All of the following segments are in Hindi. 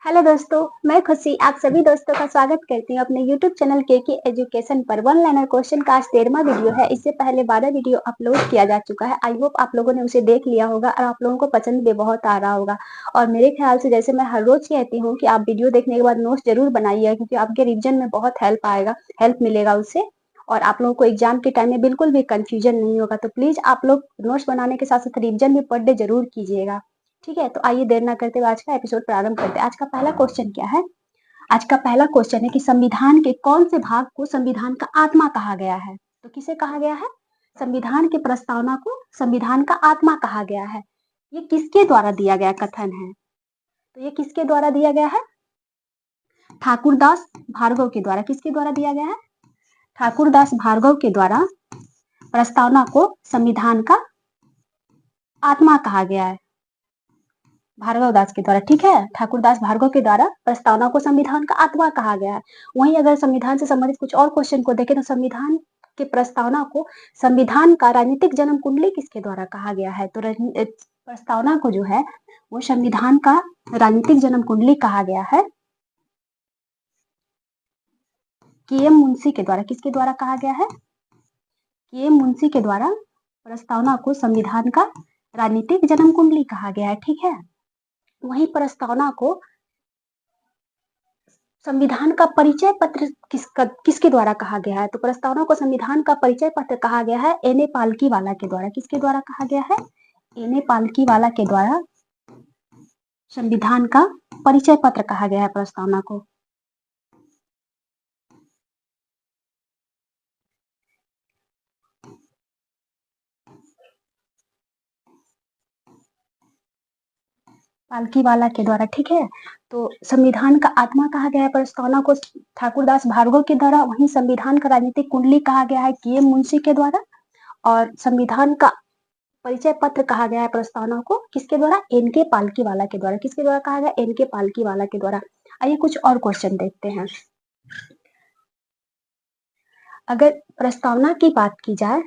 हेलो दोस्तों, मैं खुशी आप सभी दोस्तों का स्वागत करती हूँ अपने यूट्यूब चैनल केके एजुकेशन पर। वन लाइनर क्वेश्चन का आज 13वां वीडियो है। इससे पहले 12 वीडियो अपलोड किया जा चुका है। आई होप आप लोगों ने उसे देख लिया होगा और आप लोगों को पसंद भी बहुत आ रहा होगा। और मेरे ख्याल से जैसे मैं हर रोज कहती हूँ कि आप वीडियो देखने के बाद नोट्स जरूर बनाइए, क्योंकि आपके रिविजन में बहुत हेल्प मिलेगा उससे। और आप लोगों को एग्जाम के टाइम में बिल्कुल भी कंफ्यूजन नहीं होगा। तो प्लीज आप लोग नोट्स बनाने के साथ साथ रिविजन भी पर डे जरूर कीजिएगा। ठीक है, तो आइए देर ना करते हुए आज का एपिसोड प्रारंभ करते हैं। आज का पहला क्वेश्चन क्या है? आज का पहला क्वेश्चन है कि संविधान के कौन से भाग को संविधान का आत्मा कहा गया है? तो किसे कहा गया है? संविधान के प्रस्तावना को संविधान का आत्मा कहा गया है। ये किसके द्वारा दिया गया कथन है? तो ये किसके द्वारा दिया गया है? ठाकुरदास भार्गव के द्वारा। किसके द्वारा दिया गया है? ठाकुरदास भार्गव के द्वारा प्रस्तावना को संविधान का आत्मा कहा गया है। भार्गव दास के द्वारा। ठीक है, ठाकुरदास भार्गव के द्वारा प्रस्तावना को संविधान का आत्मा कहा गया है। वहीं अगर संविधान से संबंधित कुछ और क्वेश्चन को देखें तो संविधान के प्रस्तावना को संविधान का राजनीतिक जन्म कुंडली किसके द्वारा कहा गया है? तो प्रस्तावना को जो है वो संविधान का राजनीतिक जन्म कुंडली कहा गया है के.एम. मुंशी के द्वारा। किसके द्वारा कहा गया है? के.एम. मुंशी के द्वारा प्रस्तावना को संविधान का राजनीतिक जन्म कुंडली कहा गया है। ठीक है, वही प्रस्तावना को संविधान का परिचय पत्र किसके द्वारा कहा गया है? तो प्रस्तावना को संविधान का परिचय पत्र कहा गया है एन ए पालकीवाला के द्वारा। किसके द्वारा कहा गया है? एन ए पालकीवाला के द्वारा संविधान का परिचय पत्र कहा गया है प्रस्तावना को। पालकीवाला के द्वारा। ठीक है, तो संविधान का आत्मा कहा गया है प्रस्तावना को ठाकुरदास भार्गव के द्वारा। वहीं संविधान का राजनीतिक कुंडली कहा गया है के.एम. मुंशी के द्वारा। और संविधान का परिचय पत्र कहा गया है प्रस्तावना को किसके द्वारा? एन के पालकीवाला के द्वारा। किसके द्वारा कहा गया? एन के पालकीवाला के द्वारा। आइए कुछ और क्वेश्चन देखते हैं। अगर प्रस्तावना की बात की जाए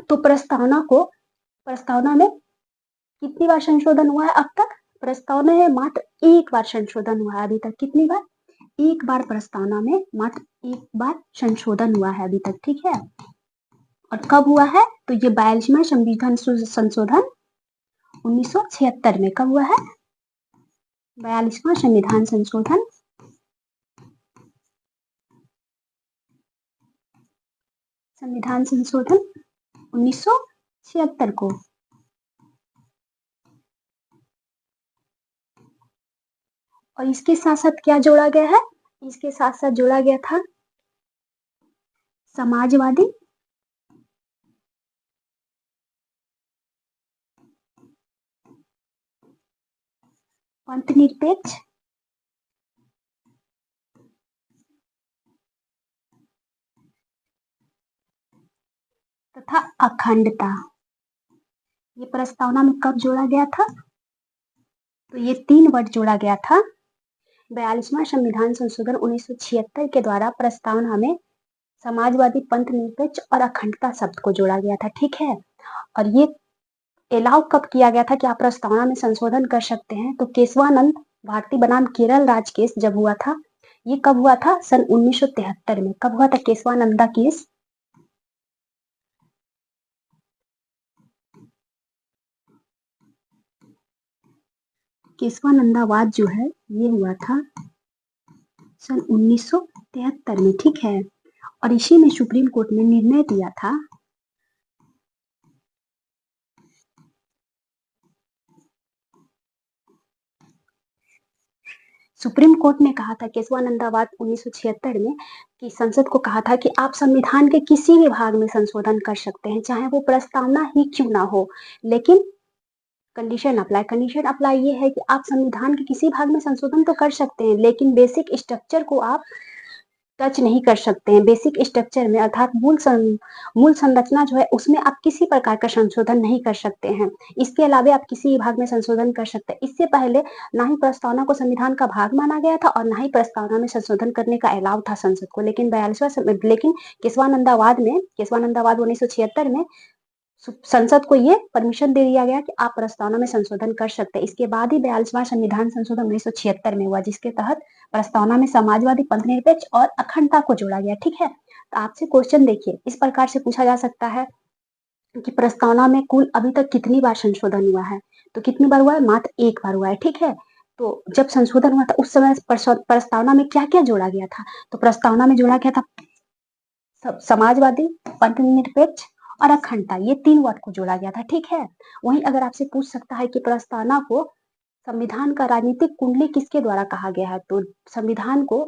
तो प्रस्तावना में कितनी बार संशोधन हुआ है अब तक? प्रस्तावना में मात्र एक बार संशोधन हुआ है अभी तक। कितनी बार? एक बार प्रस्तावना में मात्र एक बार संशोधन हुआ है अभी तक। ठीक है, और कब हुआ है? तो ये 42वां संविधान संशोधन 1976 में। कब हुआ है? 42वां संविधान संशोधन 1976 को। और इसके साथ साथ क्या जोड़ा गया है? इसके साथ साथ जोड़ा गया था समाजवादी पंथ निरपेक्ष तथा अखंडता। ये प्रस्तावना में कब जोड़ा गया था? तो ये 3 वर्ड जोड़ा गया था 42वां संविधान संशोधन 1976 के द्वारा। प्रस्तावना में समाजवादी पंथ निरपेक्ष और अखंडता शब्द को जोड़ा गया था। ठीक है, और ये अलाउ कब किया गया था कि आप प्रस्तावना में संशोधन कर सकते हैं? तो केशवानंद भारती बनाम केरल राज केस जब हुआ था। ये कब हुआ था? सन 1973 में। कब हुआ था केशवानंदा केस? केशवानंदावाद जो है ये हुआ था सन 1973 में। ठीक है, और इसी में सुप्रीम कोर्ट ने निर्णय दिया था सुप्रीम कोर्ट ने कहा था केशवानंदावाद 1976 में कि संसद को कहा था कि आप संविधान के किसी भी भाग में संशोधन कर सकते हैं, चाहे वो प्रस्तावना ही क्यों ना हो, लेकिन कंडीशन अप्लाई ये है कि आप संविधान के किसी भाग में संशोधन तो कर सकते हैं, लेकिन बेसिक स्ट्रक्चर को आप टच नहीं कर सकते हैं। बेसिक स्ट्रक्चर में अर्थात मूल संरचना जो है उसमें आप किसी प्रकार का संशोधन नहीं कर सकते हैं। इसके अलावा आप किसी भाग में संशोधन कर सकते हैं। इससे पहले ना ही प्रस्तावना को संविधान का भाग माना गया था और ना ही प्रस्तावना में संशोधन करने का अलाव था संसद को। लेकिन केशवानंदावाद 1976 में संसद को ये परमिशन दे दिया गया कि आप प्रस्तावना में संशोधन कर सकते हैं। इसके बाद ही 42वां संविधान संशोधन 1976 में हुआ, जिसके तहत प्रस्तावना में समाजवादी, पंथनिरपेक्ष और अखंडता को जोड़ा गया। ठीक है, तो आपसे क्वेश्चन देखिए इस प्रकार से पूछा जा सकता है कि प्रस्तावना में कुल अभी तक कितनी बार संशोधन हुआ है, तो कितनी बार हुआ है, मात्र एक बार हुआ है। ठीक है, तो जब संशोधन हुआ था उस समय प्रस्तावना में क्या क्या जोड़ा गया था, तो प्रस्तावना में जोड़ा गया था समाजवादी, पंथनिरपेक्ष और अखंडता, ये 3 वर्ड को जोड़ा गया था। ठीक है, वहीं अगर आपसे पूछ सकता है कि प्रस्तावना को संविधान का राजनीतिक कुंडली किसके द्वारा कहा गया है, तो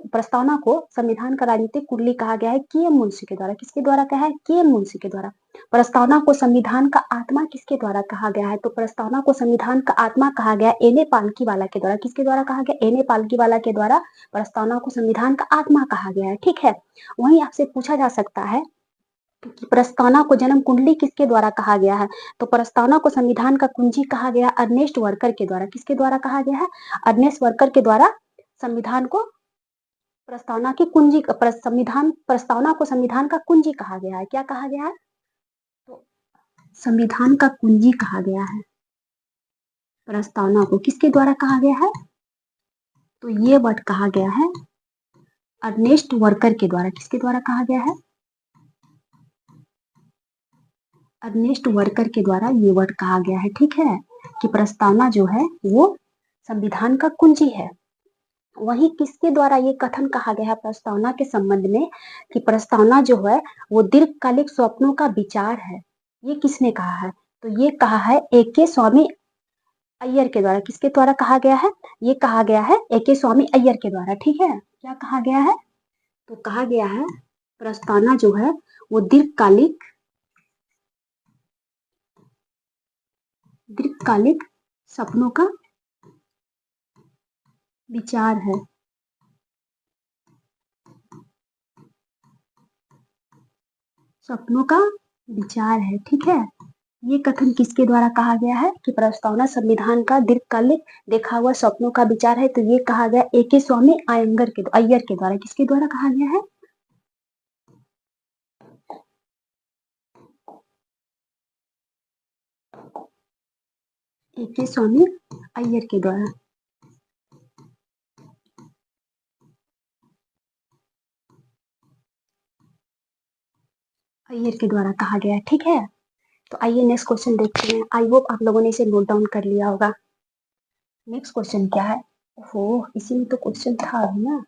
प्रस्तावना को संविधान का राजनीतिक कुंडली कहा गया है के.एम. मुंशी के द्वारा। किसके द्वारा कहा है, के.एम. मुंशी के द्वारा। प्रस्तावना को संविधान का आत्मा किसके द्वारा कहा गया है, तो प्रस्तावना को संविधान का आत्मा कहा गया एन.ए. पालकीवाला के द्वारा। किसके द्वारा कहा गया, एन.ए. पालकीवाला के द्वारा प्रस्तावना को संविधान का आत्मा कहा गया है। ठीक है, वहीं आपसे पूछा जा सकता है कि प्रस्तावना को जन्म कुंडली किसके द्वारा कहा गया है, तो प्रस्तावना को संविधान का कुंजी कहा गया अर्नेस्ट वर्कर के द्वारा। किसके द्वारा कहा गया है, अर्नेस्ट वर्कर के द्वारा संविधान को प्रस्तावना की कुंजी प्रस्तावना को संविधान का कुंजी कहा गया है। क्या कहा गया है, तो संविधान का कुंजी कहा गया है प्रस्तावना को। किसके द्वारा कहा गया है, तो ये वर्ड कहा गया है अर्नेस्ट वर्कर के द्वारा। किसके द्वारा कहा गया है, अर्नेस्ट वर्कर के द्वारा ये वर्ड कहा गया है। ठीक है, कि प्रस्तावना जो है वो संविधान का कुंजी है। वही किसके द्वारा ये कथन कहा गया है प्रस्तावना के संबंध में कि प्रस्तावना जो है वो दीर्घकालिक स्वप्नों का विचार है, ये किसने कहा है, तो ये कहा है ए.के. स्वामी अय्यर के द्वारा। किसके द्वारा कहा गया है, ये कहा गया है ए.के. स्वामी अय्यर के द्वारा। ठीक है, क्या कहा गया है, तो कहा गया है प्रस्तावना जो है वो दीर्घकालिक सपनों का विचार है। सपनों का विचार है। ठीक है, ये कथन किसके द्वारा कहा गया है कि प्रस्तावना संविधान का दीर्घकालिक देखा हुआ सपनों का विचार है, तो ये कहा गया ए.के. स्वामी अय्यर के द्वारा। किसके द्वारा कहा गया है, ए.के. स्वामी अय्यर के द्वारा। अय्यर के द्वारा कहा गया है। ठीक है, तो आइए नेक्स्ट क्वेश्चन देखते हैं। आई होप आप लोगों ने इसे नोट डाउन कर लिया होगा। नेक्स्ट क्वेश्चन क्या है, ओहो इसी में तो क्वेश्चन था अभी ना।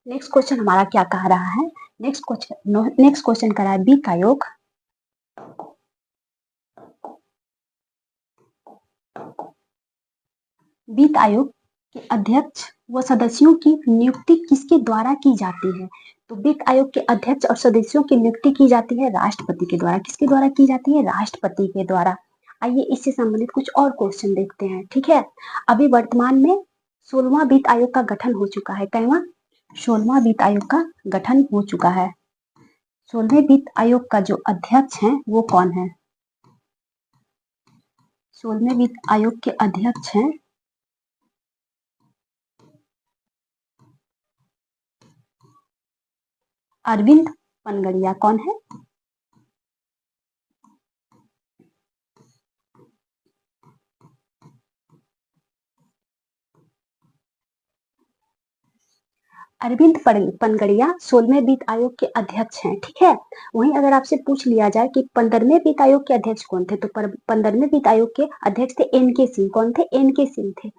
नेक्स्ट क्वेश्चन हमारा क्या कह रहा है, नेक्स्ट क्वेश्चन कह रहा है वित्त आयोग के अध्यक्ष व सदस्यों की नियुक्ति किसके द्वारा की जाती है, तो वित्त आयोग के अध्यक्ष और सदस्यों की नियुक्ति की जाती है राष्ट्रपति के द्वारा। किसके द्वारा की जाती है, राष्ट्रपति के द्वारा। आइए इससे संबंधित कुछ और क्वेश्चन देखते हैं। ठीक है, अभी वर्तमान में 16वां वित्त आयोग का गठन हो चुका है। कैवा, 16वां वित्त आयोग का गठन हो चुका है। 16वें वित्त आयोग का जो अध्यक्ष है वो कौन है, 16वें वित्त आयोग के अध्यक्ष हैं अरविंद पनगड़िया। कौन है, अरविंद पनगड़िया 16वें वित्त आयोग के अध्यक्ष हैं। ठीक है, वहीं अगर आपसे पूछ लिया जाए कि 15वें वित्त आयोग के अध्यक्ष कौन थे, तो 15वें वित्त आयोग के अध्यक्ष थे एन.के. सिंह। कौन थे, एन.के. सिंह थे।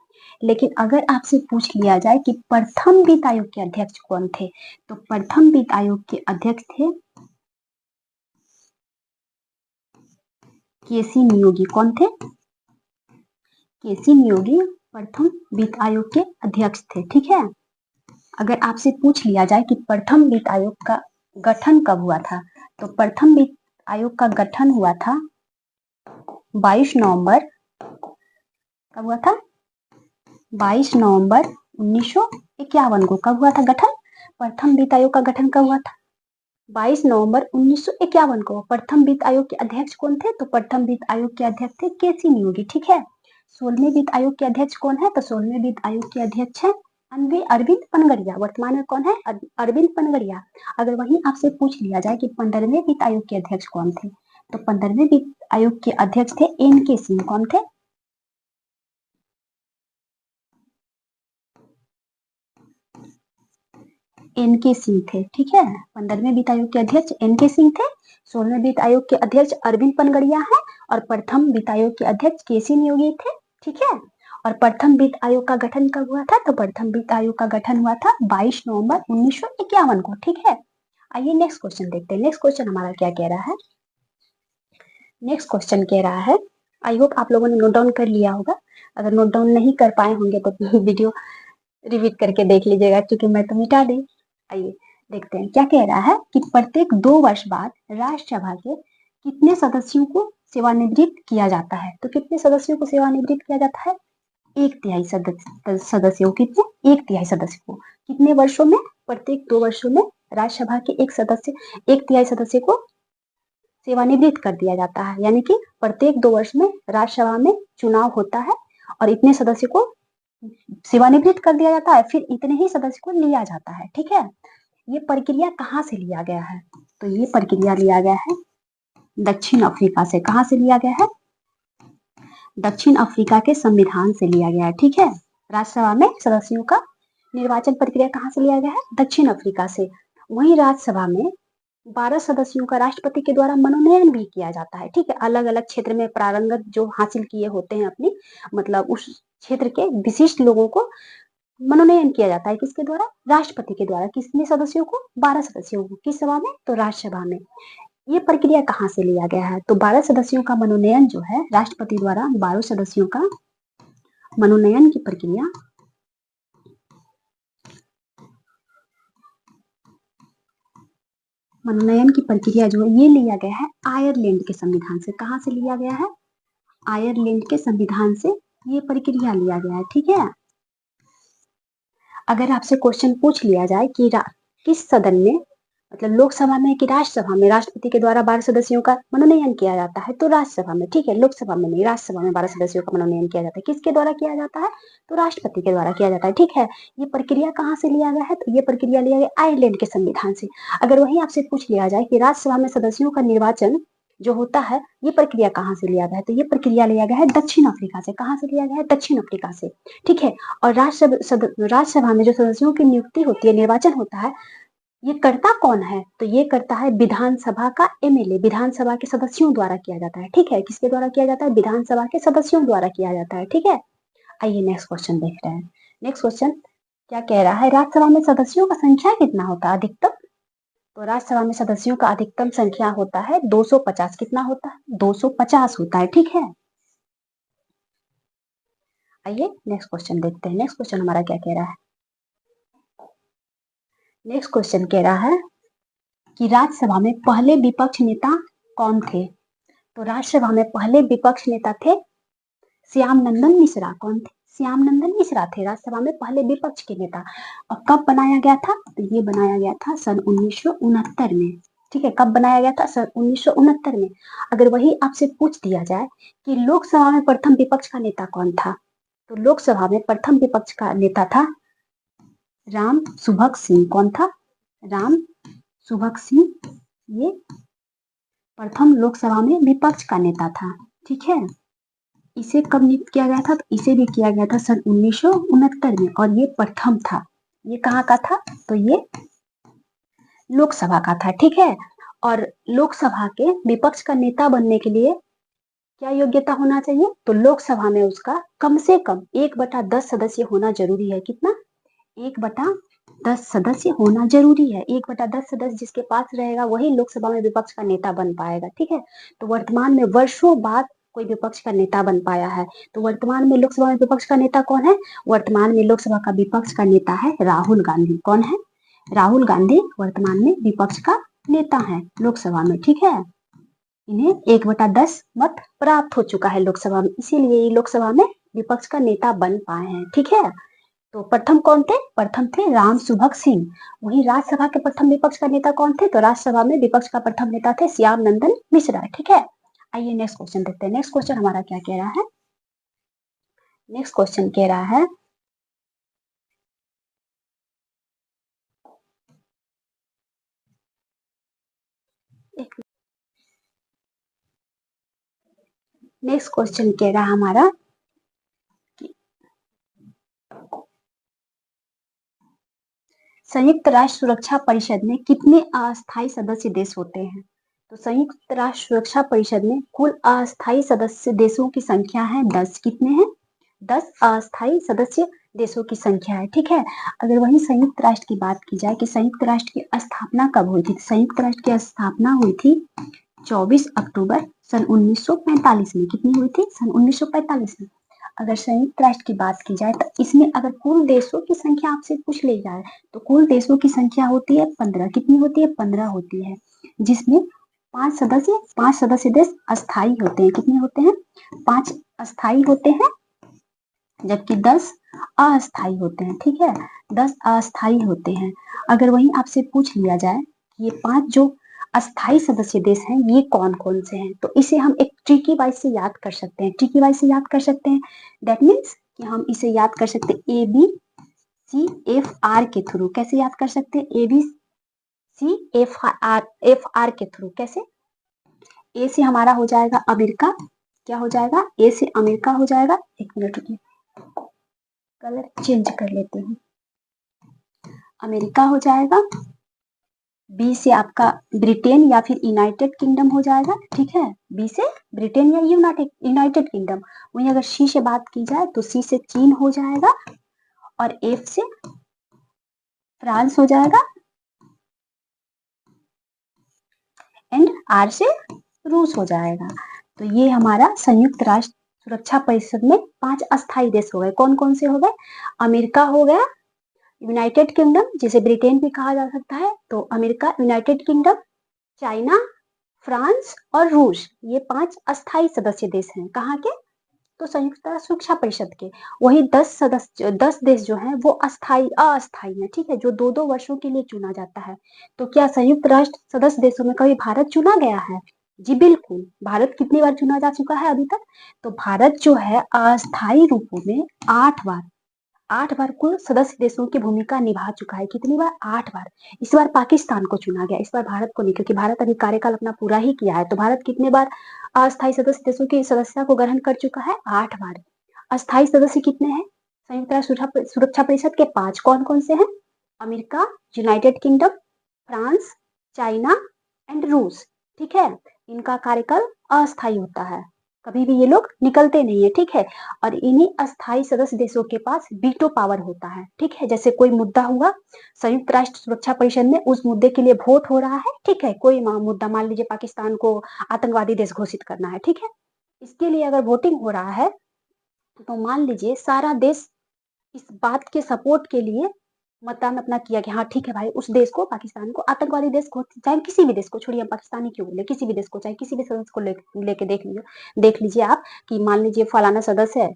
लेकिन अगर आपसे पूछ लिया जाए कि प्रथम वित्त आयोग के अध्यक्ष कौन थे, तो प्रथम वित्त आयोग के अध्यक्ष थे के.सी. नियोगी। कौन थे, के.सी. नियोगी प्रथम वित्त आयोग के अध्यक्ष थे। ठीक है, अगर आपसे पूछ लिया जाए कि प्रथम वित्त आयोग का गठन कब हुआ था, तो प्रथम वित्त आयोग का गठन हुआ था 22 नवंबर कब हुआ था? 22 नवंबर 1951 को कब हुआ था गठन? प्रथम वित्त आयोग का गठन कब हुआ था? 22 नवंबर 1951 को। प्रथम वित्त आयोग के अध्यक्ष कौन थे? तो प्रथम वित्त आयोग के अध्यक्ष थे केसी नियोगी। ठीक है। 16वें वित्त आयोग के अध्यक्ष कौन है? तो 16वें वित्त आयोग के अध्यक्ष है अरविंद पनगड़िया। वर्तमान में कौन है? अरविंद पनगड़िया। अगर वहीं आपसे पूछ लिया जाए कि 15वें वित्त आयोग के अध्यक्ष कौन थे, तो 15वें वित्त आयोग के अध्यक्ष थे एन.के. सिंह। कौन थे? एन.के. सिंह थे। ठीक है। 15वें वित्त आयोग के अध्यक्ष एन.के. सिंह थे। 16वें वित्त आयोग के अध्यक्ष अरविंद पनगड़िया है और प्रथम वित्त आयोग के अध्यक्ष केसी नियोगी थे। ठीक है। और प्रथम वित्त आयोग का गठन कब हुआ था? तो प्रथम वित्त आयोग का गठन हुआ था 22 नवंबर 1951 को। ठीक है। आइए नेक्स्ट क्वेश्चन देखते हैं। नेक्स्ट क्वेश्चन हमारा क्या कह रहा है? नेक्स्ट क्वेश्चन कह रहा है, आई होप आप लोगों ने नोट डाउन कर लिया होगा। अगर नोट डाउन नहीं कर पाए होंगे तो वीडियो रिपीट करके देख लीजिएगा, क्योंकि मैं तो मिटा दी। आइए देखते हैं क्या कह रहा है कि प्रत्येक 2 वर्ष बाद राज्यसभा के कितने सदस्यों को सेवानिवृत्त किया जाता है? तो कितने सदस्यों को सेवानिवृत्त किया जाता है? 1/3 सदस्यों। कितने? 1/3 सदस्य को। कितने वर्षों में? प्रत्येक 2 वर्षों में राज्यसभा के 1/3 सदस्य को सेवानिवृत्त कर दिया जाता है। यानी कि प्रत्येक 2 वर्ष में राज्यसभा में चुनाव होता है और इतने सदस्य को सेवानिवृत्त कर दिया जाता है, फिर इतने ही सदस्य को लिया जाता है। ठीक है। ये प्रक्रिया कहाँ से लिया गया है? तो ये प्रक्रिया लिया गया है दक्षिण अफ्रीका से। कहाँ से लिया गया है? दक्षिण अफ्रीका के संविधान से लिया गया है। ठीक है। राज्यसभा में सदस्यों का निर्वाचन प्रक्रिया कहाँ से लिया गया है? दक्षिण अफ्रीका से। वहीं राज्यसभा में 12 सदस्यों का राष्ट्रपति के द्वारा मनोनयन भी किया जाता है। ठीक है। अलग अलग क्षेत्र में पारंगत जो हासिल किए होते हैं अपनी, मतलब उस क्षेत्र के विशिष्ट लोगों को मनोनयन किया जाता है। किसके द्वारा? राष्ट्रपति के द्वारा। कितने सदस्यों को? 12 सदस्यों को। किस सभा में? तो राज्यसभा में। ये प्रक्रिया कहाँ से लिया गया है? तो 12 सदस्यों का मनोनयन जो है राष्ट्रपति द्वारा 12 सदस्यों का मनोनयन की प्रक्रिया जो है ये लिया गया है आयरलैंड के संविधान से। कहाँ से लिया गया है? आयरलैंड के संविधान से ये प्रक्रिया लिया गया है। ठीक है। अगर आपसे क्वेश्चन पूछ लिया जाए कि किस सदन में, मतलब लोकसभा में कि राज्यसभा में राष्ट्रपति के द्वारा 12 सदस्यों का मनोनयन किया जाता है, तो राज्यसभा में। ठीक है। लोकसभा में नहीं, राज्यसभा में 12 सदस्यों का मनोनयन किया जाता है। किसके द्वारा किया जाता है? तो राष्ट्रपति के द्वारा किया जाता है। ठीक है। ये प्रक्रिया कहाँ से लिया गया है? तो ये प्रक्रिया लिया गया आयरलैंड के संविधान से। अगर वही आपसे पूछ लिया जाए कि राज्यसभा में सदस्यों का निर्वाचन जो होता है, ये प्रक्रिया कहाँ से लिया गया है? तो ये प्रक्रिया लिया गया है दक्षिण अफ्रीका से। कहाँ से लिया गया है? दक्षिण अफ्रीका से। ठीक है। और राज्यसभा में जो सदस्यों की नियुक्ति होती है, निर्वाचन होता है, ये करता कौन है? तो ये करता है विधानसभा का एमएलए। विधानसभा के सदस्यों द्वारा किया जाता है। ठीक है। किसके द्वारा किया जाता है? विधानसभा के सदस्यों द्वारा किया जाता है। ठीक है। आइए नेक्स्ट क्वेश्चन देख रहे हैं। नेक्स्ट क्वेश्चन क्या कह रहा है? राज्यसभा में सदस्यों का संख्या कितना होता है अधिकतम? तो राज्यसभा में सदस्यों का अधिकतम संख्या होता है 250। कितना होता है? 250 होता है। ठीक है। आइए नेक्स्ट क्वेश्चन देखते हैं। नेक्स्ट क्वेश्चन हमारा क्या कह रहा है? नेक्स्ट क्वेश्चन कह रहा है कि राज्यसभा में पहले विपक्ष नेता कौन थे? तो राज्यसभा में पहले विपक्ष नेता थे श्याम नंदन मिश्रा। कौन थे? श्याम नंदन मिश्रा थे राज्यसभा में पहले विपक्ष के नेता। और कब बनाया गया था? तो ये बनाया गया था सन 1969 में। ठीक है। कब बनाया गया था? सन 1969 में। अगर वही आपसे पूछ दिया जाए कि लोकसभा में प्रथम विपक्ष का नेता कौन था, तो लोकसभा में प्रथम विपक्ष का नेता था राम सुभग सिंह। कौन था? राम सुभग सिंह। ये प्रथम लोकसभा में विपक्ष का नेता था। ठीक है। इसे कब नियुक्त किया गया था? तो इसे भी किया गया था सन 1969 में, और ये प्रथम था। ये कहाँ का था? तो ये लोकसभा का था। ठीक है। और लोकसभा के विपक्ष का नेता बनने के लिए क्या योग्यता होना चाहिए? तो लोकसभा में उसका कम से कम 1/10 सदस्य होना जरूरी है। कितना? 1/10 सदस्य होना जरूरी है। 1/10 सदस्य जिसके पास रहेगा वही लोकसभा में विपक्ष का नेता बन पाएगा। ठीक है। तो वर्तमान में वर्षों बाद कोई विपक्ष का नेता बन पाया है। तो वर्तमान में लोकसभा में विपक्ष का नेता कौन है? वर्तमान में लोकसभा का विपक्ष का नेता है राहुल गांधी। कौन है? राहुल गांधी वर्तमान में विपक्ष का नेता है लोकसभा में। ठीक है। इन्हें 1/10 मत प्राप्त हो चुका है लोकसभा में, इसीलिए ये लोकसभा में विपक्ष का नेता बन पाए हैं। ठीक है, तो प्रथम कौन थे? प्रथम थे राम सुभग सिंह। वही राज्यसभा के प्रथम विपक्ष का नेता कौन थे? तो राज्यसभा में विपक्ष का प्रथम नेता थे श्याम नंदन मिश्रा। ठीक है, आइए नेक्स्ट क्वेश्चन देखते हैं। नेक्स्ट क्वेश्चन हमारा क्या कह रहा है? नेक्स्ट क्वेश्चन कह रहा है नेक्स्ट क्वेश्चन कह रहा है हमारा संयुक्त राष्ट्र सुरक्षा परिषद में कितने अस्थायी सदस्य देश होते हैं? तो संयुक्त राष्ट्र सुरक्षा परिषद में कुल अस्थायी सदस्य देशों की संख्या है 10। कितने हैं? 10 अस्थायी सदस्य देशों की संख्या है। ठीक है, अगर वही संयुक्त राष्ट्र की बात की जाए कि संयुक्त राष्ट्र की स्थापना कब हुई थी? संयुक्त राष्ट्र की स्थापना हुई थी 24 अक्टूबर सन 1945 में। कितनी हुई थी? सन 1945 में। अगर संयुक्त राष्ट्र की बात की जाए तो इसमें अगर कुल देशों की संख्या आपसे पूछ ली जाए तो कुल देशों की संख्या होती है 15। कितनी होती है? 15 होती है, जिसमें 5 सदस्य देश अस्थायी होते हैं। कितने होते हैं? 5 अस्थायी होते हैं, जबकि 10 अस्थायी होते हैं। ठीक है, 10 अस्थायी होते हैं। अगर वहीं आपसे पूछ लिया जाए कि ये 5 जो अस्थायी सदस्य देश हैं ये कौन कौन से हैं, तो इसे हम एक ट्रिकी वाइज से याद कर सकते हैं। ट्रिकी वाइज से याद कर सकते हैं, दैट मीन्स कि हम इसे याद कर सकते हैं ABCFR के थ्रू। कैसे याद कर सकते हैं? ABCFR के थ्रू। कैसे? ए से हमारा हो जाएगा अमेरिका। क्या हो जाएगा? ए से अमेरिका हो जाएगा। एक मिनट रुकिए, कलर चेंज कर लेते हैं। अमेरिका हो जाएगा। बी से आपका ब्रिटेन या फिर यूनाइटेड किंगडम हो जाएगा। ठीक है, बी से ब्रिटेन या यूनाइटेड किंगडम। वहीं अगर सी से बात की जाए तो सी से चीन हो जाएगा, और एफ से फ्रांस हो जाएगा, एंड आर से रूस हो जाएगा। तो ये हमारा संयुक्त राष्ट्र सुरक्षा परिषद में 5 अस्थायी देश हो गए। कौन कौन से हो गए? अमेरिका हो गया, यूनाइटेड किंगडम जिसे ब्रिटेन भी कहा जा सकता है, तो America, United kingdom, China, France और रूस, ये 5 अस्थायी सदस्य देश हैं। कहाँ के? तो संयुक्त राष्ट्र सुरक्षा परिषद के। वही 10 देश जो हैं वो अस्थायी हैं। ठीक है, जो 2-2 वर्षों के लिए चुना जाता है। तो क्या संयुक्त राष्ट्र सदस्य देशों में कभी भारत चुना गया है? जी बिल्कुल। भारत कितनी बार चुना जा चुका है अभी तक? तो भारत जो है अस्थायी रूपों में 8 बार कुल सदस्य देशों की भूमिका निभा चुका है। कितनी बार? 8 बार। इस बार पाकिस्तान को चुना गया, इस बार भारत को नहीं, क्योंकि भारत अभी कार्यकाल अपना पूरा ही किया है। तो भारत कितने बार अस्थायी सदस्य देशों की सदस्यता को ग्रहण कर चुका है? 8 बार। अस्थायी सदस्य कितने हैं संयुक्त राष्ट्र सुरक्षा परिषद के? 5। कौन कौन से हैं? America, United kingdom, France, China and रूस। ठीक है, इनका कार्यकाल अस्थायी होता है, कभी भी ये लोग निकलते नहीं है। ठीक है, और इन्हीं अस्थायी सदस्य देशों के पास वीटो पावर होता है। ठीक है, जैसे कोई मुद्दा हुआ संयुक्त राष्ट्र सुरक्षा परिषद में, उस मुद्दे के लिए वोट हो रहा है। ठीक है, कोई मुद्दा, मान लीजिए पाकिस्तान को आतंकवादी देश घोषित करना है। ठीक है, इसके लिए अगर वोटिंग हो रहा है तो मान लीजिए सारा देश इस बात के सपोर्ट के लिए मतदान अपना किया कि हाँ ठीक है भाई, उस देश को, पाकिस्तान को आतंकवादी देश को, चाहे किसी भी देश को, छोड़िए हम पाकिस्तानी क्यों बोले, किसी भी देश को, चाहे किसी भी सदस्य को लेके देख लीजिए आप कि मान लीजिए फलाना सदस्य है,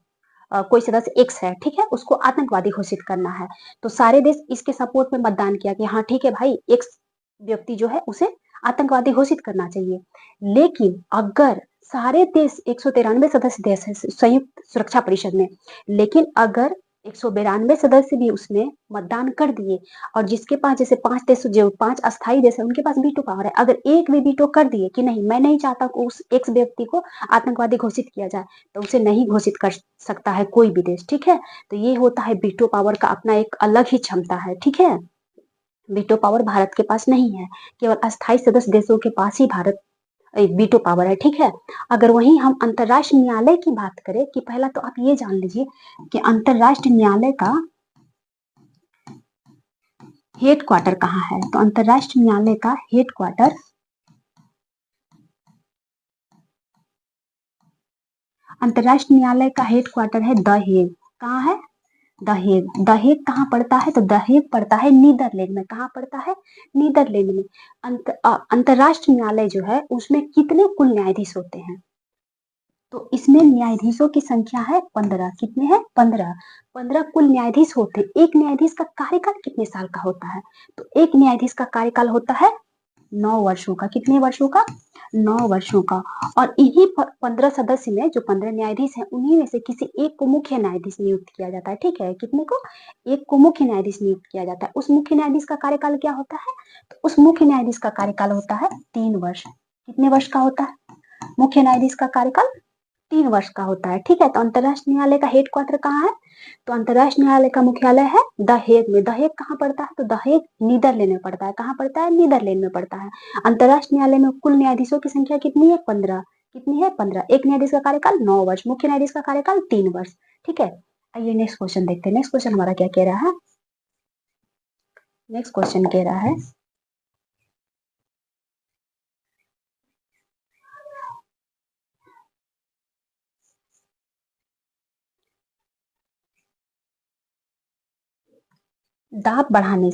कोई सदस्य एक्स है। ठीक है, उसको आतंकवादी घोषित करना है, तो सारे देश इसके सपोर्ट में मतदान किया कि हाँ ठीक है भाई, एक्स व्यक्ति जो है उसे आतंकवादी घोषित करना चाहिए। लेकिन अगर सारे देश 193 सदस्य देश है संयुक्त सुरक्षा परिषद में, लेकिन अगर 192 सदस्य भी उसमें मतदान कर दिए, और जिसके पास, जैसे 5 देश, जो 5 अस्थायी देश है उनके पास वीटो पावर है, अगर एक भी वीटो कर दिए कि नहीं मैं नहीं चाहता कि उस एक व्यक्ति को आतंकवादी घोषित किया जाए, तो उसे नहीं घोषित कर सकता है कोई भी देश। ठीक है, तो ये होता है वीटो पावर का अपना एक अलग ही क्षमता है। ठीक है, वीटो पावर भारत के पास नहीं है, केवल अस्थायी सदस्य देशों के पास ही भारत वीटो पावर है। ठीक है, अगर वहीं हम अंतरराष्ट्रीय न्यायालय की बात करें, कि पहला तो आप ये जान लीजिए कि अंतरराष्ट्रीय न्यायालय का हेड क्वार्टर कहाँ है। तो अंतरराष्ट्रीय न्यायालय का हेड क्वार्टर अंतरराष्ट्रीय न्यायालय का हेड क्वार्टर है द हेग। कहाँ है? The Hague. द हेग कहाँ पड़ता है? तो द हेग पड़ता है नीदरलैंड में। कहाँ पड़ता है? नीदरलैंड में। अंतरराष्ट्रीय न्यायालय जो है उसमें कितने कुल न्यायाधीश होते हैं? तो इसमें न्यायाधीशों की संख्या है 15। कितने हैं? 15। 15 कुल न्यायाधीश होते हैं। एक न्यायाधीश का कार्यकाल कितने साल का होता है? तो एक न्यायाधीश का कार्यकाल होता है 9 वर्षों का। कितने वर्षों का? 9 वर्षों का। और इन्हीं 15 सदस्य में जो 15 न्यायाधीश हैं, उन्हीं में से किसी एक को मुख्य न्यायाधीश नियुक्त किया जाता है। ठीक है, कितने को? एक को मुख्य न्यायाधीश नियुक्त किया जाता है। उस मुख्य न्यायाधीश का कार्यकाल क्या होता है? तो उस मुख्य न्यायाधीश का कार्यकाल होता है 3 वर्ष। कितने वर्ष का होता है? मुख्य न्यायाधीश का कार्यकाल 3 वर्ष का होता है। ठीक है, तो अंतरराष्ट्रीय न्यायालय का हेडक्वार्टर कहाँ है? तो अंतरराष्ट्रीय न्यायालय का मुख्यालय है द हेग में। द हेग कहाँ पड़ता है? तो द हेग नीदरलैंड में पड़ता है। कहाँ पड़ता है? नीदरलैंड में पड़ता है। अंतरराष्ट्रीय न्यायालय में कुल न्यायाधीशों की संख्या कितनी है? 15। कितनी है? 15। एक न्यायाधीश का कार्यकाल 9 वर्ष, मुख्य न्यायाधीश का कार्यकाल 3 वर्ष। ठीक है, आइए नेक्स्ट क्वेश्चन देखते हैं। नेक्स्ट क्वेश्चन हमारा क्या कह रहा है? नेक्स्ट क्वेश्चन कह रहा है दाब बढ़ाने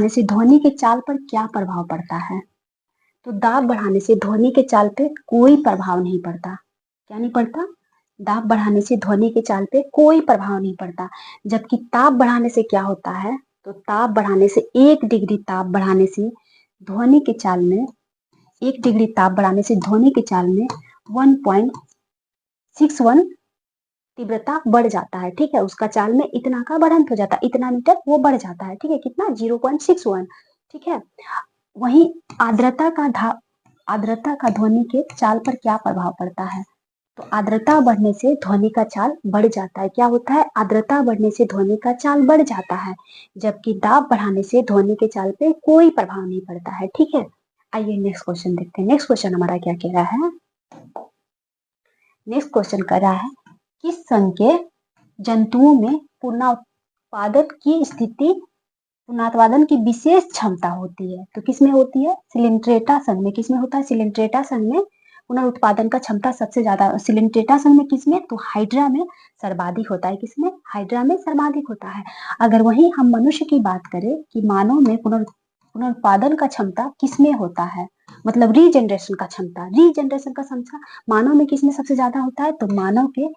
से ध्वनि के चाल पर क्या प्रभाव पड़ता है? तो दाब बढ़ाने से ध्वनि के चाल पे कोई प्रभाव नहीं पड़ता। क्या नहीं पड़ता? दाब बढ़ाने से ध्वनि के चाल पे कोई प्रभाव नहीं पड़ता। जबकि ताप बढ़ाने से क्या होता है? तो ताप बढ़ाने से 1 डिग्री ताप बढ़ाने से ध्वनि के चाल में 1 डिग्री ताप बढ़ाने से ध्वनि के चाल में 1.61 तीव्रता बढ़ जाता है। ठीक है, उसका चाल में इतना का बढ़ंत हो जाता है, इतना मीटर वो बढ़ जाता है। ठीक है, कितना? 0.61। ठीक है, वहीं आर्द्रता का ध्वनि के चाल पर क्या प्रभाव पड़ता है? तो आर्द्रता बढ़ने से ध्वनि का चाल बढ़ जाता है। क्या होता है? आर्द्रता बढ़ने से ध्वनि का चाल बढ़ जाता है, जबकि दाब बढ़ाने से ध्वनि के चाल पे कोई प्रभाव नहीं पड़ता है। ठीक है, आइए नेक्स्ट क्वेश्चन देखते हैं। नेक्स्ट क्वेश्चन हमारा क्या कह रहा है? नेक्स्ट क्वेश्चन कर रहा है किस संघ के जंतुओं में पुनरुत्पादन की विशेष क्षमता होती है? तो किसमें होती है? सिलिंट्रेटा संघ में। किसमें होता है? सिलिंट्रेटा संघ में पुनरुत्पादन का क्षमता सबसे ज्यादा। सिलिंट्रेटा संघ में किसमें? तो हाइड्रा में सर्वाधिक होता है। किसमें? हाइड्रा में सर्वाधिक होता है। अगर वही हम मनुष्य की बात करें कि मानव में पुनरुत्पादन का क्षमता किसमें होता है, मतलब रीजनरेशन का क्षमता मानव में किसमें सबसे ज्यादा होता है? तो मानव के